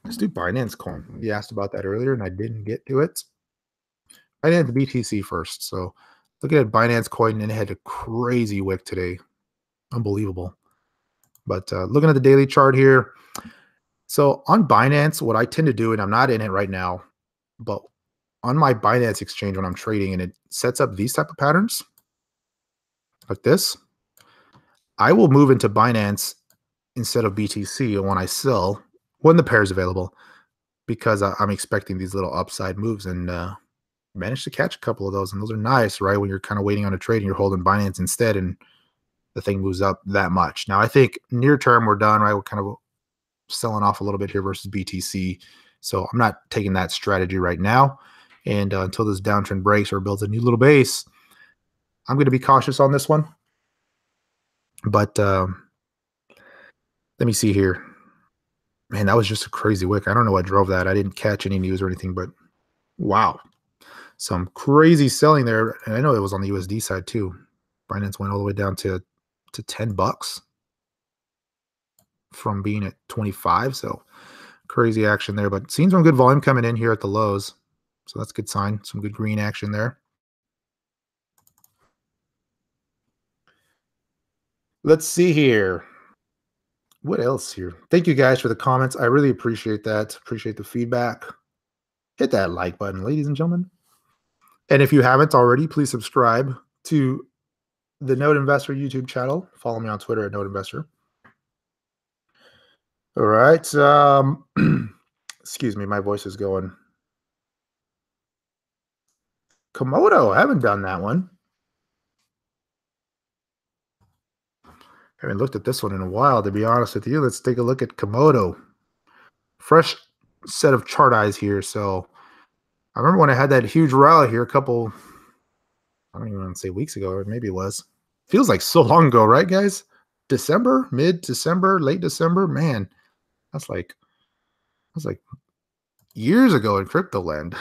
Let's do Binance Coin. You asked about that earlier, and I didn't get to it. I did the BTC first. So looking at Binance Coin, and it had a crazy wick today. Unbelievable. But looking at the daily chart here, so on Binance, what I tend to do, and I'm not in it right now, but on my Binance exchange when I'm trading and it sets up these type of patterns like this, I will move into Binance instead of BTC when I sell, when the pair is available, because I'm expecting these little upside moves and managed to catch a couple of those. And those are nice, right? When you're kind of waiting on a trade and you're holding Binance instead and the thing moves up that much. Now, I think near term we're done, right? We're kind of selling off a little bit here versus BTC. So I'm not taking that strategy right now. And until this downtrend breaks or builds a new little base, I'm going to be cautious on this one. But let me see here. Man, that was just a crazy wick. I don't know what drove that. I didn't catch any news or anything, but wow. Some crazy selling there. And I know it was on the USD side too. Binance went all the way down to $10 from being at 25. So crazy action there, but seeing some good volume coming in here at the lows. So that's a good sign. Some good green action there. Let's see here. What else here? Thank you guys for the comments. I really appreciate that. Appreciate the feedback. Hit that like button, ladies and gentlemen. And if you haven't already, please subscribe to the Node Investor YouTube channel. Follow me on Twitter at Node Investor. All right. Excuse me, my voice is going. Komodo, I haven't done that one. I haven't looked at this one in a while, to be honest with you. Let's take a look at Komodo. Fresh set of chart eyes here. So I remember when I had that huge rally here a couple, I don't even want to say weeks ago, or maybe it was. Feels like so long ago, right, guys? December, mid-December, late December. Man, that's like years ago in crypto land.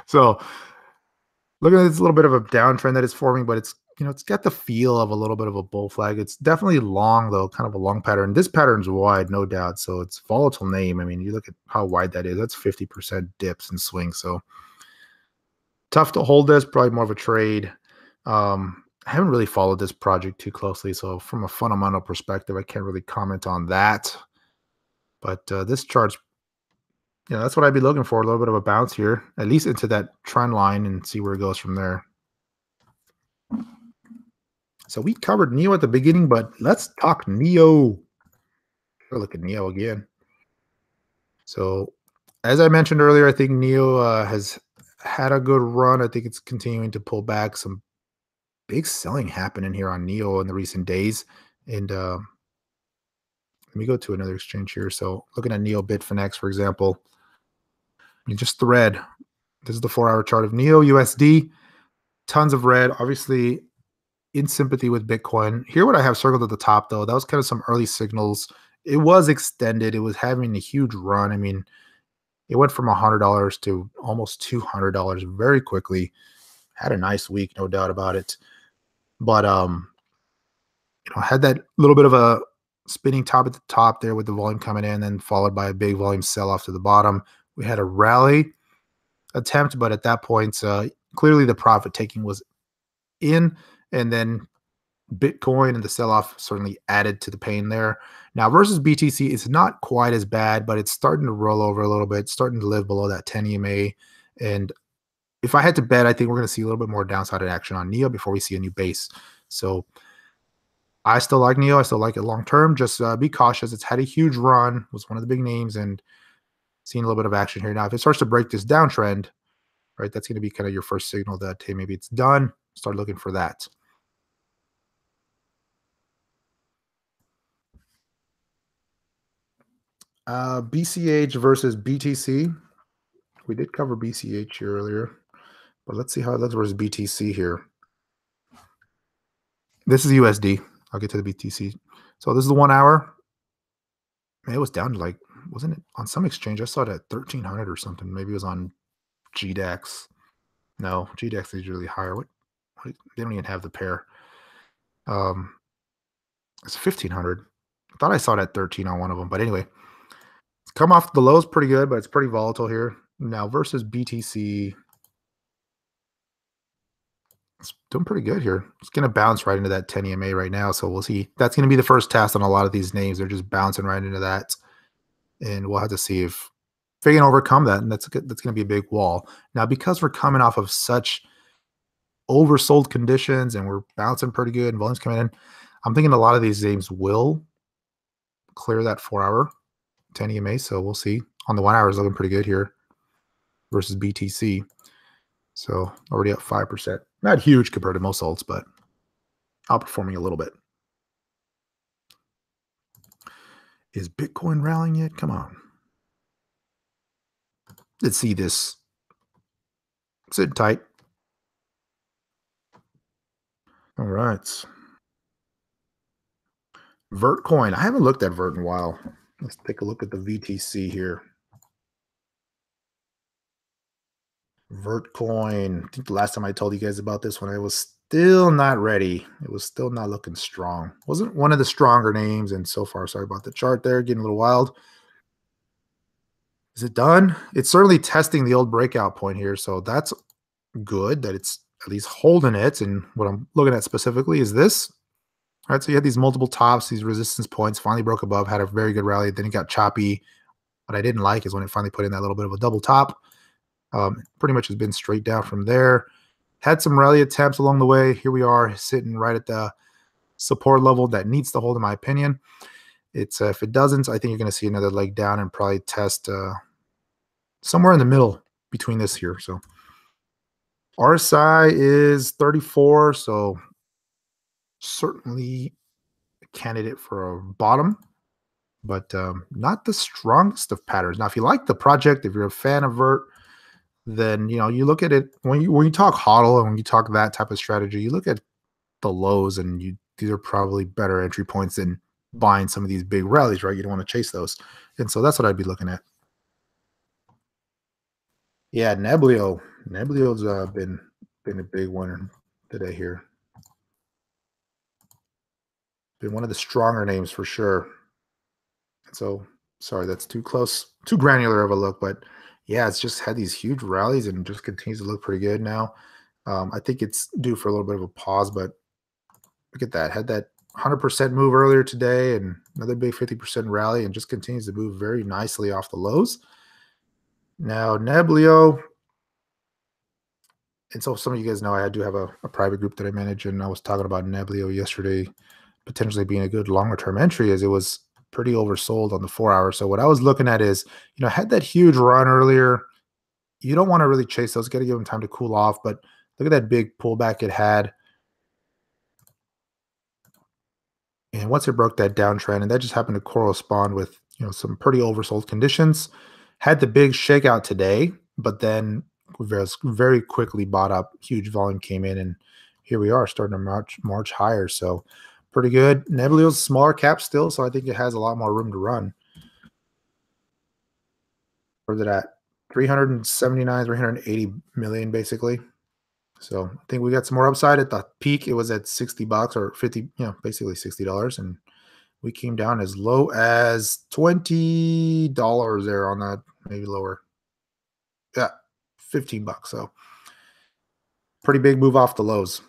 So looking at this little bit of a downtrend that it's forming, but it's got the feel of a little bit of a bull flag. It's definitely long though, kind of a long pattern. This pattern's wide, no doubt. So it's volatile name. I mean, you look at how wide that is. That's 50% dips and swings. So tough to hold this. Probably more of a trade. I haven't really followed this project too closely, so from a fundamental perspective, I can't really comment on that. But this chart's, that's what I'd be looking for, a little bit of a bounce here, at least into that trend line, and see where it goes from there. So we covered Neo at the beginning, but let's talk Neo. Look at Neo again. So as I mentioned earlier, I think Neo has had a good run. I think it's continuing to pull back. Some big selling happening here on Neo in the recent days. And let me go to another exchange here. So looking at Neo Bitfinex, for example, you just the red. This is the 4-hour chart of Neo USD. Tons of red, obviously in sympathy with Bitcoin. Here what I have circled at the top, though, that was kind of some early signals. It was extended. It was having a huge run. I mean, it went from $100 to almost $200 very quickly. Had a nice week, no doubt about it. But had that little bit of a spinning top at the top there with the volume coming in, then followed by a big volume sell-off to the bottom. We had a rally attempt, but at that point, clearly the profit taking was in, and then Bitcoin and the sell-off certainly added to the pain there. Now versus BTC, it's not quite as bad, but it's starting to roll over a little bit, starting to live below that 10 EMA. And if I had to bet, I think we're going to see a little bit more downside action on Neo before we see a new base. So I still like Neo. I still like it long term. Just be cautious. It's had a huge run, was one of the big names, and seeing a little bit of action here. Now, if it starts to break this downtrend, right, that's going to be kind of your first signal that, hey, maybe it's done. Start looking for that. BCH versus BTC. We did cover BCH here earlier, but let's see how it looks versus BTC here. This is USD. I'll get to the BTC. So this is the 1 hour. Man, it was down to like, wasn't it on some exchange? I saw it at 1300 or something. Maybe it was on GDAX. No, GDAX is usually higher. What they don't even have the pair. It's 1500. I thought I saw it at 13 on one of them, but anyway, it's come off the lows pretty good, but it's pretty volatile here. Now versus BTC, it's doing pretty good here. It's going to bounce right into that 10 EMA right now, so we'll see. That's going to be the first test on a lot of these names. They're just bouncing right into that, and we'll have to see if they can overcome that, and that's going to be a big wall. Now, because we're coming off of such oversold conditions and we're bouncing pretty good and volume's coming in, I'm thinking a lot of these names will clear that 4 hour 10 EMA. So we'll see. On the 1 hour is looking pretty good here versus BTC. So already up 5%. Not huge compared to most alts, but outperforming a little bit. Is Bitcoin rallying yet? Come on. Let's see this. Sit tight. All right. Vertcoin. I haven't looked at Vert in a while. Let's take a look at the VTC here. Vertcoin. I think the last time I told you guys about this one, I was still not ready. It was still not looking strong. Wasn't one of the stronger names, and so far, sorry about the chart there, getting a little wild. Is it done? It's certainly testing the old breakout point here, so that's good that it's at least holding it. And what I'm looking at specifically is this. All right, so you had these multiple tops, these resistance points, finally broke above, had a very good rally, then it got choppy. What I didn't like is when it finally put in that little bit of a double top. Pretty much has been straight down from there. Had some rally attempts along the way. Here we are sitting right at the support level that needs to hold, in my opinion. It's if it doesn't, I think you're going to see another leg down and probably test somewhere in the middle between this here. So RSI is 34, so certainly candidate for a bottom, but not the strongest of patterns. Now, if you like the project, if you're a fan of Vert, then you look at it when you talk HODL and when you talk that type of strategy, you look at the lows, and these are probably better entry points than buying some of these big rallies, right? You don't want to chase those, and so that's what I'd be looking at. Yeah, Neblio's been a big winner today here. Been one of the stronger names for sure. So sorry, that's too close, too granular of a look, but yeah, it's just had these huge rallies and just continues to look pretty good now. I think it's due for a little bit of a pause, but look at that. Had that 100% move earlier today and another big 50% rally, and just continues to move very nicely off the lows. Now, Neblio, and so some of you guys know I do have a private group that I manage, and I was talking about Neblio yesterday potentially being a good longer term entry, as it was pretty oversold on the 4 hour. So what I was looking at is, I had that huge run earlier. You don't want to really chase those. Got to give them time to cool off. But look at that big pullback it had. And once it broke that downtrend, and that just happened to correspond with some pretty oversold conditions, had the big shakeout today, but then very quickly bought up. Huge volume came in, and here we are starting to march higher. So pretty good. Neblio's smaller cap still, so I think it has a lot more room to run. Where's it at? 379, 380 million basically. So I think we got some more upside. At the peak, it was at $60 or 50, basically $60, and we came down as low as $20 there on that, maybe lower. Yeah, $15. So pretty big move off the lows.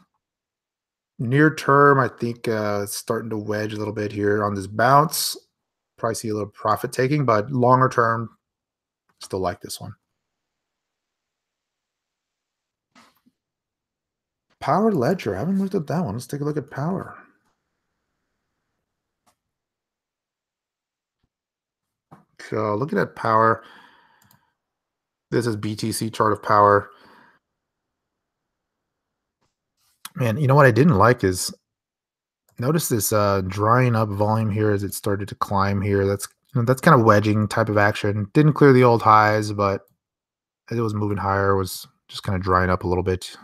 Near term, I think it's starting to wedge a little bit here on this bounce. Probably see a little profit taking, but longer term, still like this one. Power Ledger. I haven't looked at that one. Let's take a look at Power. So looking at Power, this is BTC chart of Power. Man, you know what I didn't like is notice this drying up volume here as it started to climb here. That's kind of wedging type of action. Didn't clear the old highs, but as it was moving higher, was just kind of drying up a little bit.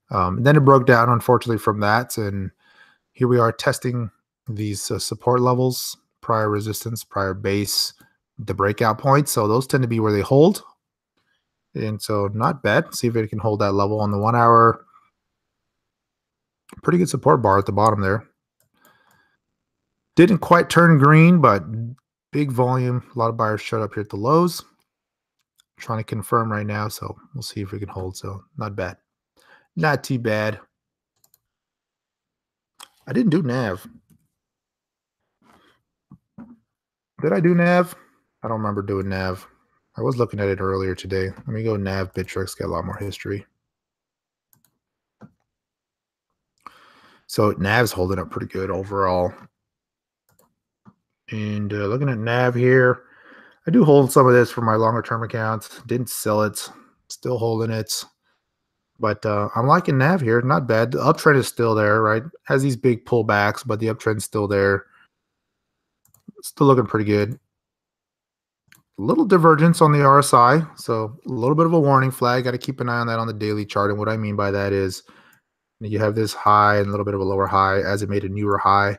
Then it broke down, unfortunately, from that, and here we are testing these support levels, prior resistance, prior base, the breakout points. So those tend to be where they hold, and so not bad. See if it can hold that level on the 1 hour. Pretty good support bar at the bottom there. Didn't quite turn green, but big volume. A lot of buyers showed up here at the lows. Trying to confirm right now, so we'll see if we can hold. So not bad. Not too bad. I didn't do Nav. Did I do Nav? I don't remember doing Nav. I was looking at it earlier today. Let me go Nav Bittrex, get a lot more history. So Nav's holding up pretty good overall. And looking at Nav here, I do hold some of this for my longer term accounts. Didn't sell it. Still holding it. But I'm liking Nav here. Not bad. The uptrend is still there, right? Has these big pullbacks, but the uptrend's still there. Still looking pretty good. A little divergence on the RSI. So a little bit of a warning flag. Got to keep an eye on that on the daily chart. And what I mean by that is you have this high and a little bit of a lower high as it made a newer high.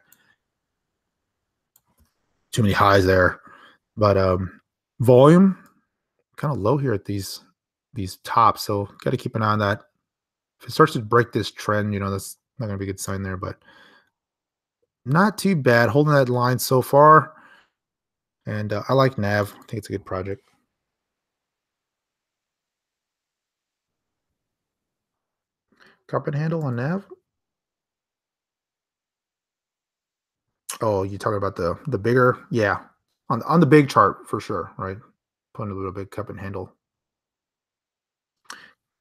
Too many highs there. But volume kind of low here at these tops. So got to keep an eye on that. If it starts to break this trend, that's not going to be a good sign there, but not too bad. Holding that line so far. And I like Nav. I think it's a good project. Cup and handle on Nav? Oh, you talking about the bigger? Yeah. On the big chart for sure, right? Putting a little bit cup and handle.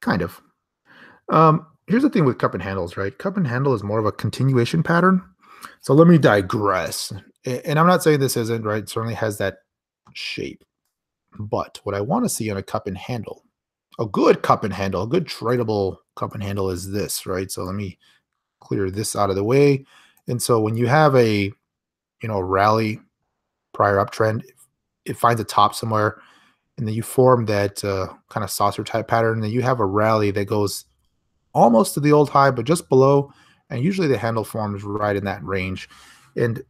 Kind of. Here's the thing with cup and handles, right? Cup and handle is more of a continuation pattern. So let me digress. And I'm not saying this isn't, right? It certainly has that shape. But what I want to see on a cup and handle, a good cup and handle, a good tradable cup and handle is this, right? So let me clear this out of the way. And so when you have a rally prior uptrend, it finds a top somewhere, and then you form that kind of saucer type pattern, and then you have a rally that goes almost to the old high, but just below, and usually the handle forms right in that range. And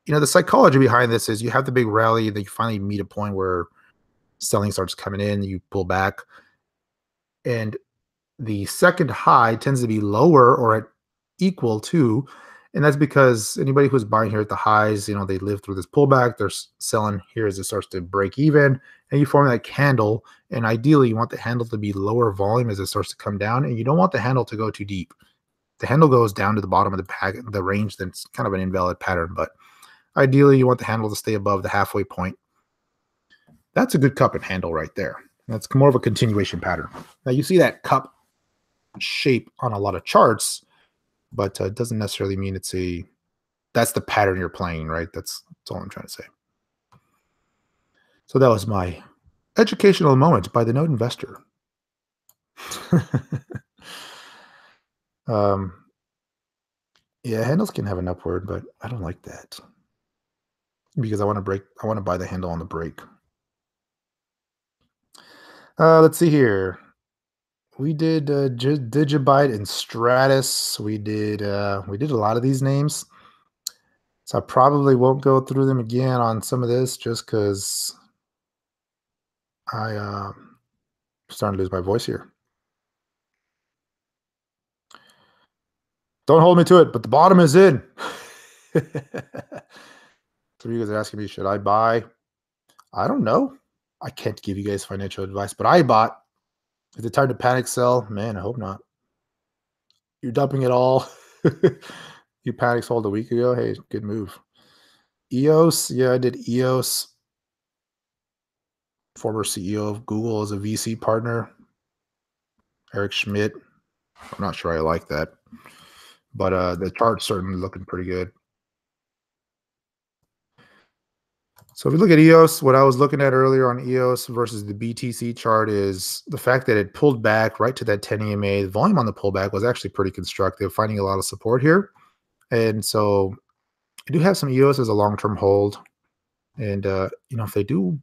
the psychology behind this is you have the big rally, then you finally meet a point where selling starts coming in, you pull back, and the second high tends to be lower or at equal to, and that's because anybody who's buying here at the highs, they live through this pullback, they're selling here as it starts to break even, and you form that candle. And ideally you want the handle to be lower volume as it starts to come down, and you don't want the handle to go too deep. The handle goes down to the bottom of the range, then it's kind of an invalid pattern. But ideally you want the handle to stay above the halfway point. That's a good cup and handle right there. That's more of a continuation pattern. Now you see that cup shape on a lot of charts, but it doesn't necessarily mean that's the pattern you're playing, right? That's all I'm trying to say. So that was my educational moment by the Node Investor. Yeah, handles can have an upward, but I don't like that because I want to buy the handle on the break. Let's see here. We did DigitByte and Stratis. We did a lot of these names. So I probably won't go through them again on some of this just because I'm starting to lose my voice here. Don't hold me to it, but the bottom is in. So you guys are asking me, should I buy? I don't know. I can't give you guys financial advice, but I bought. Is it time to panic sell? Man, I hope not. You're dumping it all. You panic sold a week ago. Hey, good move. EOS. Yeah, I did EOS. Former CEO of Google is a VC partner. Eric Schmidt. I'm not sure I like that. But the chart's certainly looking pretty good. So if you look at EOS, what I was looking at earlier on EOS versus the BTC chart is the fact that it pulled back right to that 10 EMA. The volume on the pullback was actually pretty constructive, finding a lot of support here. And so I do have some EOS as a long-term hold. And, if they do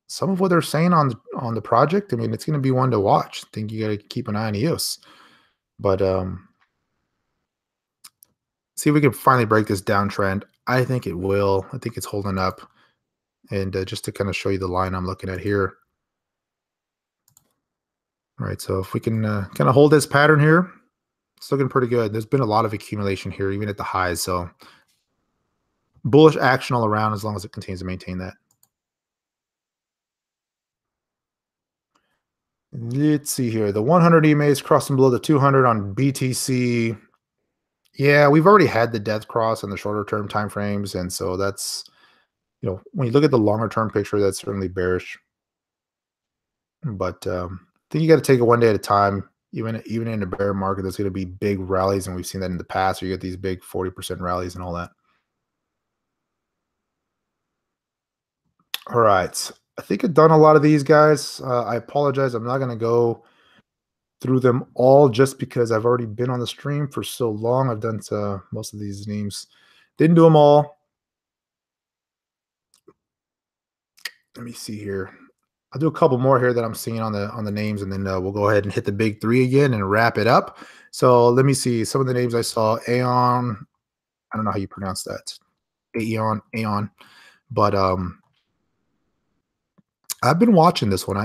some of what they're saying on the project, I mean, it's going to be one to watch. I think you got to keep an eye on EOS. But see if we can finally break this downtrend. I think it will. I think it's holding up. And just to kind of show you the line I'm looking at here. All right, so if we can kind of hold this pattern here, it's looking pretty good. There's been a lot of accumulation here, even at the highs. So bullish action all around as long as it continues to maintain that. Let's see here. The 100 EMA is crossing below the 200 on BTC. Yeah, we've already had the death cross in the shorter term time frames. And so that's, when you look at the longer term picture, that's certainly bearish. But I think you got to take it one day at a time. Even in a bear market, there's going to be big rallies, and we've seen that in the past. Where you get these big 40% rallies and all that. All right, I think I've done a lot of these guys. I apologize. I'm not going to go through them all just because I've already been on the stream for so long. I've done most of these names. Didn't do them all. Let me see here. I'll do a couple more here that I'm seeing on the names, and then we'll go ahead and hit the big three again and wrap it up. So let me see some of the names I saw. Aion, I don't know how you pronounce that. Aion, but I've been watching this one.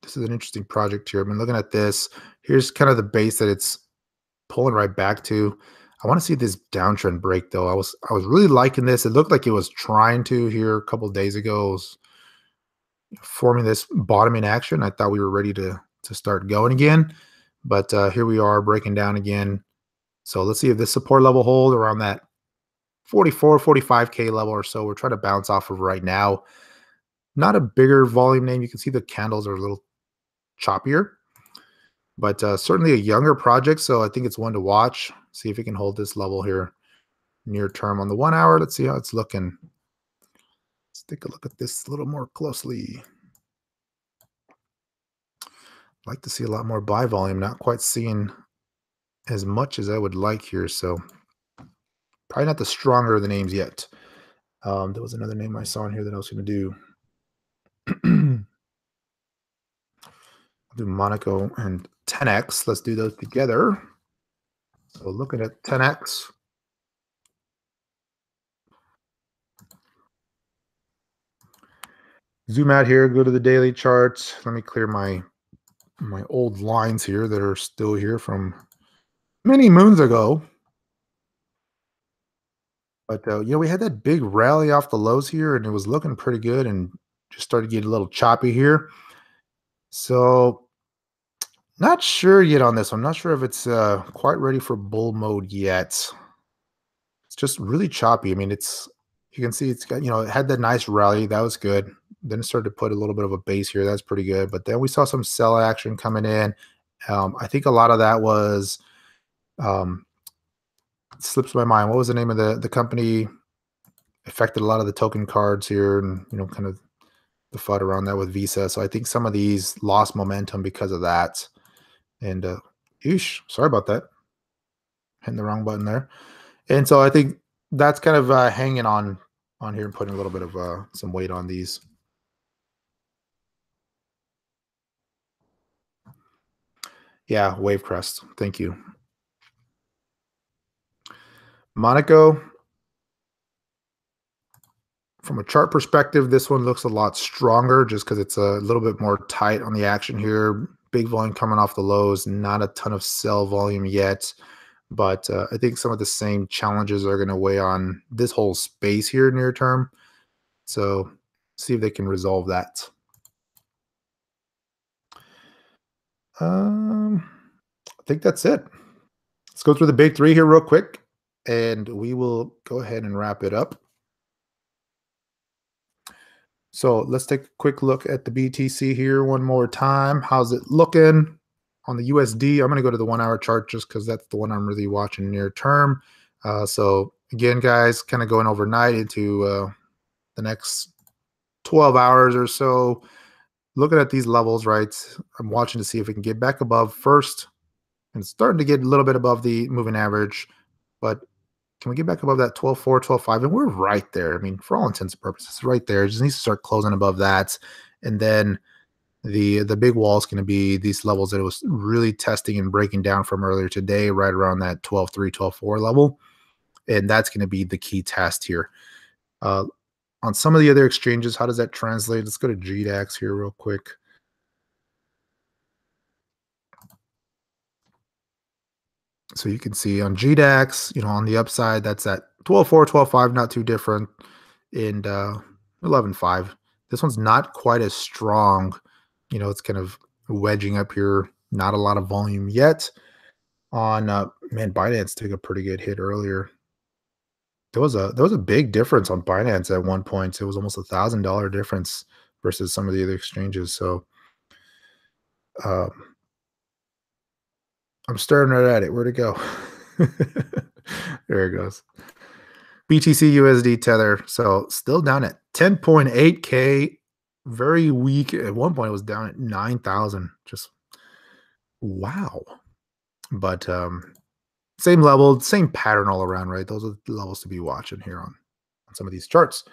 This is an interesting project here. I've been looking at this. Here's kind of the base that it's pulling right back to. I want to see this downtrend break though. I was really liking this. It looked like it was trying to here a couple of days ago. It was forming this bottoming action. I thought we were ready to start going again, but here we are breaking down again. So let's see if this support level hold around that 45K level or so. We're trying to bounce off of right now. Not a bigger volume name. You can see the candles are a little choppier, but certainly a younger project. So I think it's one to watch. See if we can hold this level here near term on the 1 hour. Let's see how it's looking. Let's take a look at this a little more closely. I'd like to see a lot more buy volume. Not quite seeing as much as I would like here. So Probably not the stronger of the names yet. There was another name I saw in here that I was going to do. I'll do Monaco and TenX. Let's do those together. So looking at TenX. Zoom out here, go to the daily charts. Let me clear my old lines here that are still here from many moons ago. But we had that big rally off the lows here, and it was looking pretty good, and just started getting a little choppy here. So not sure yet on this one. Not sure if it's quite ready for bull mode yet. It's just really choppy. I mean, you can see it's got, it had that nice rally. That was good. Then it started to put a little bit of a base here. That's pretty good. But then we saw some sell action coming in. I think a lot of that was slips my mind. What was the name of the company? Affected a lot of the token cards here, and kind of the FUD around that with Visa. So I think some of these lost momentum because of that. And sorry about that. Hitting the wrong button there. And so I think that's kind of hanging on here and putting a little bit of some weight on these. Yeah, wave crest. Thank you. Monaco. From a chart perspective, this one looks a lot stronger just because it's a little bit more tight on the action here. Big volume coming off the lows, not a ton of sell volume yet. But I think some of the same challenges are going to weigh on this whole space here near term. So see if they can resolve that. I think that's it. Let's go through the big three here real quick, and we will go ahead and wrap it up. So let's take a quick look at the BTC here one more time. How's it looking? On the USD, I'm going to go to the 1 hour chart just because that's the one I'm really watching near term. So again, guys, kind of going overnight into the next 12 hours or so. Looking at these levels, right? I'm watching to see if we can get back above first. And it's starting to get a little bit above the moving average. But can we get back above that 12.4, 12.5? And we're right there. I mean, for all intents and purposes, right there. It just needs to start closing above that. And then the big wall is going to be these levels that it was really testing and breaking down from earlier today, right around that 12.3, 12.4 level. And that's going to be the key test here. On some of the other exchanges, how does that translate? Let's go to GDAX here real quick. So you can see on GDAX, on the upside, that's at 12.4, 12.5, not too different. And 11.5. This one's not quite as strong. It's kind of wedging up here. Not a lot of volume yet. On Binance took a pretty good hit earlier. There was a big difference on Binance at one point. It was almost $1,000 difference versus some of the other exchanges. So I'm staring right at it. Where'd it go? There it goes. BTC USD tether. So still down at 10.8K. Very weak. At one point, it was down at 9,000. Just wow. But same level, same pattern all around, right? Those are the levels to be watching here on some of these charts.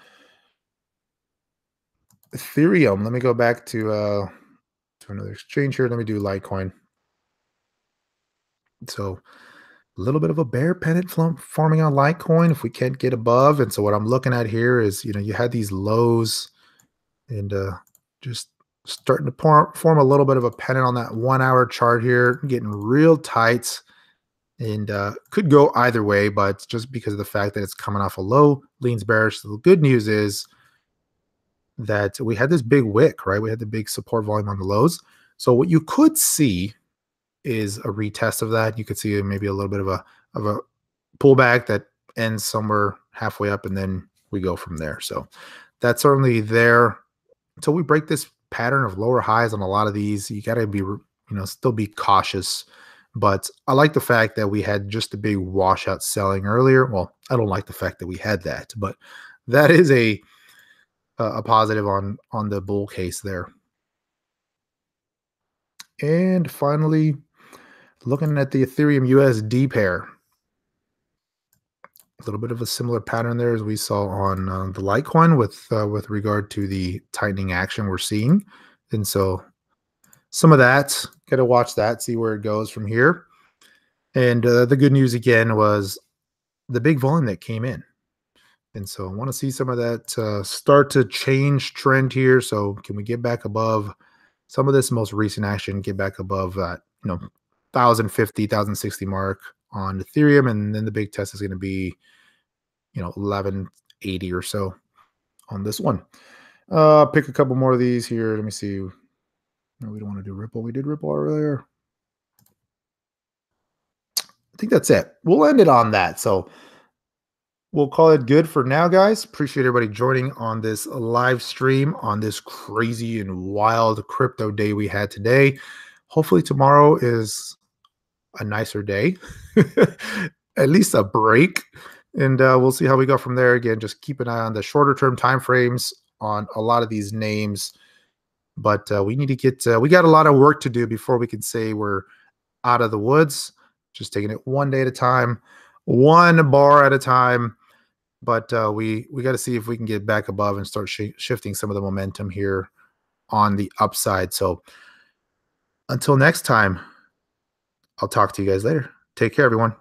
Ethereum. Let me go back to another exchange here. Let me do Litecoin. So a little bit of a bear pennant forming on Litecoin if we can't get above. And so what I'm looking at here is, you had these lows and just starting to form a little bit of a pennant on that 1 hour chart here, getting real tight. And could go either way, but just because of the fact that it's coming off a low, leans bearish. So the good news is that we had this big wick, right? We had the big support volume on the lows. So what you could see is a retest of that. You could see maybe a little bit of a pullback that ends somewhere halfway up, and then we go from there. So that's certainly there. Until we break this pattern of lower highs on a lot of these, you got to be, still be cautious. But I like the fact that we had just a big washout selling earlier. Well, I don't like the fact that we had that, but that is a positive on the bull case there. And finally, looking at the Ethereum USD pair. A little bit of a similar pattern there as we saw on the Litecoin with regard to the tightening action we're seeing. And so some of that, got to watch that, see where it goes from here. And the good news again was the big volume that came in. And so I want to see some of that start to change trend here. So can we get back above some of this most recent action, get back above that, 1050, 1060 mark on Ethereum. And then the big test is going to be, 1180 or so on this one. Pick a couple more of these here. Let me see. No, we don't want to do Ripple. We did Ripple earlier. I think that's it. We'll end it on that. So we'll call it good for now, guys. Appreciate everybody joining on this live stream on this crazy and wild crypto day we had today. Hopefully tomorrow is a nicer day, at least a break. And we'll see how we go from there. Again, just keep an eye on the shorter term time frames on a lot of these names. But we need to get, we got a lot of work to do before we can say we're out of the woods. Just taking it one day at a time, one bar at a time. But we got to see if we can get back above and start shifting some of the momentum here on the upside. So until next time, I'll talk to you guys later. Take care, everyone.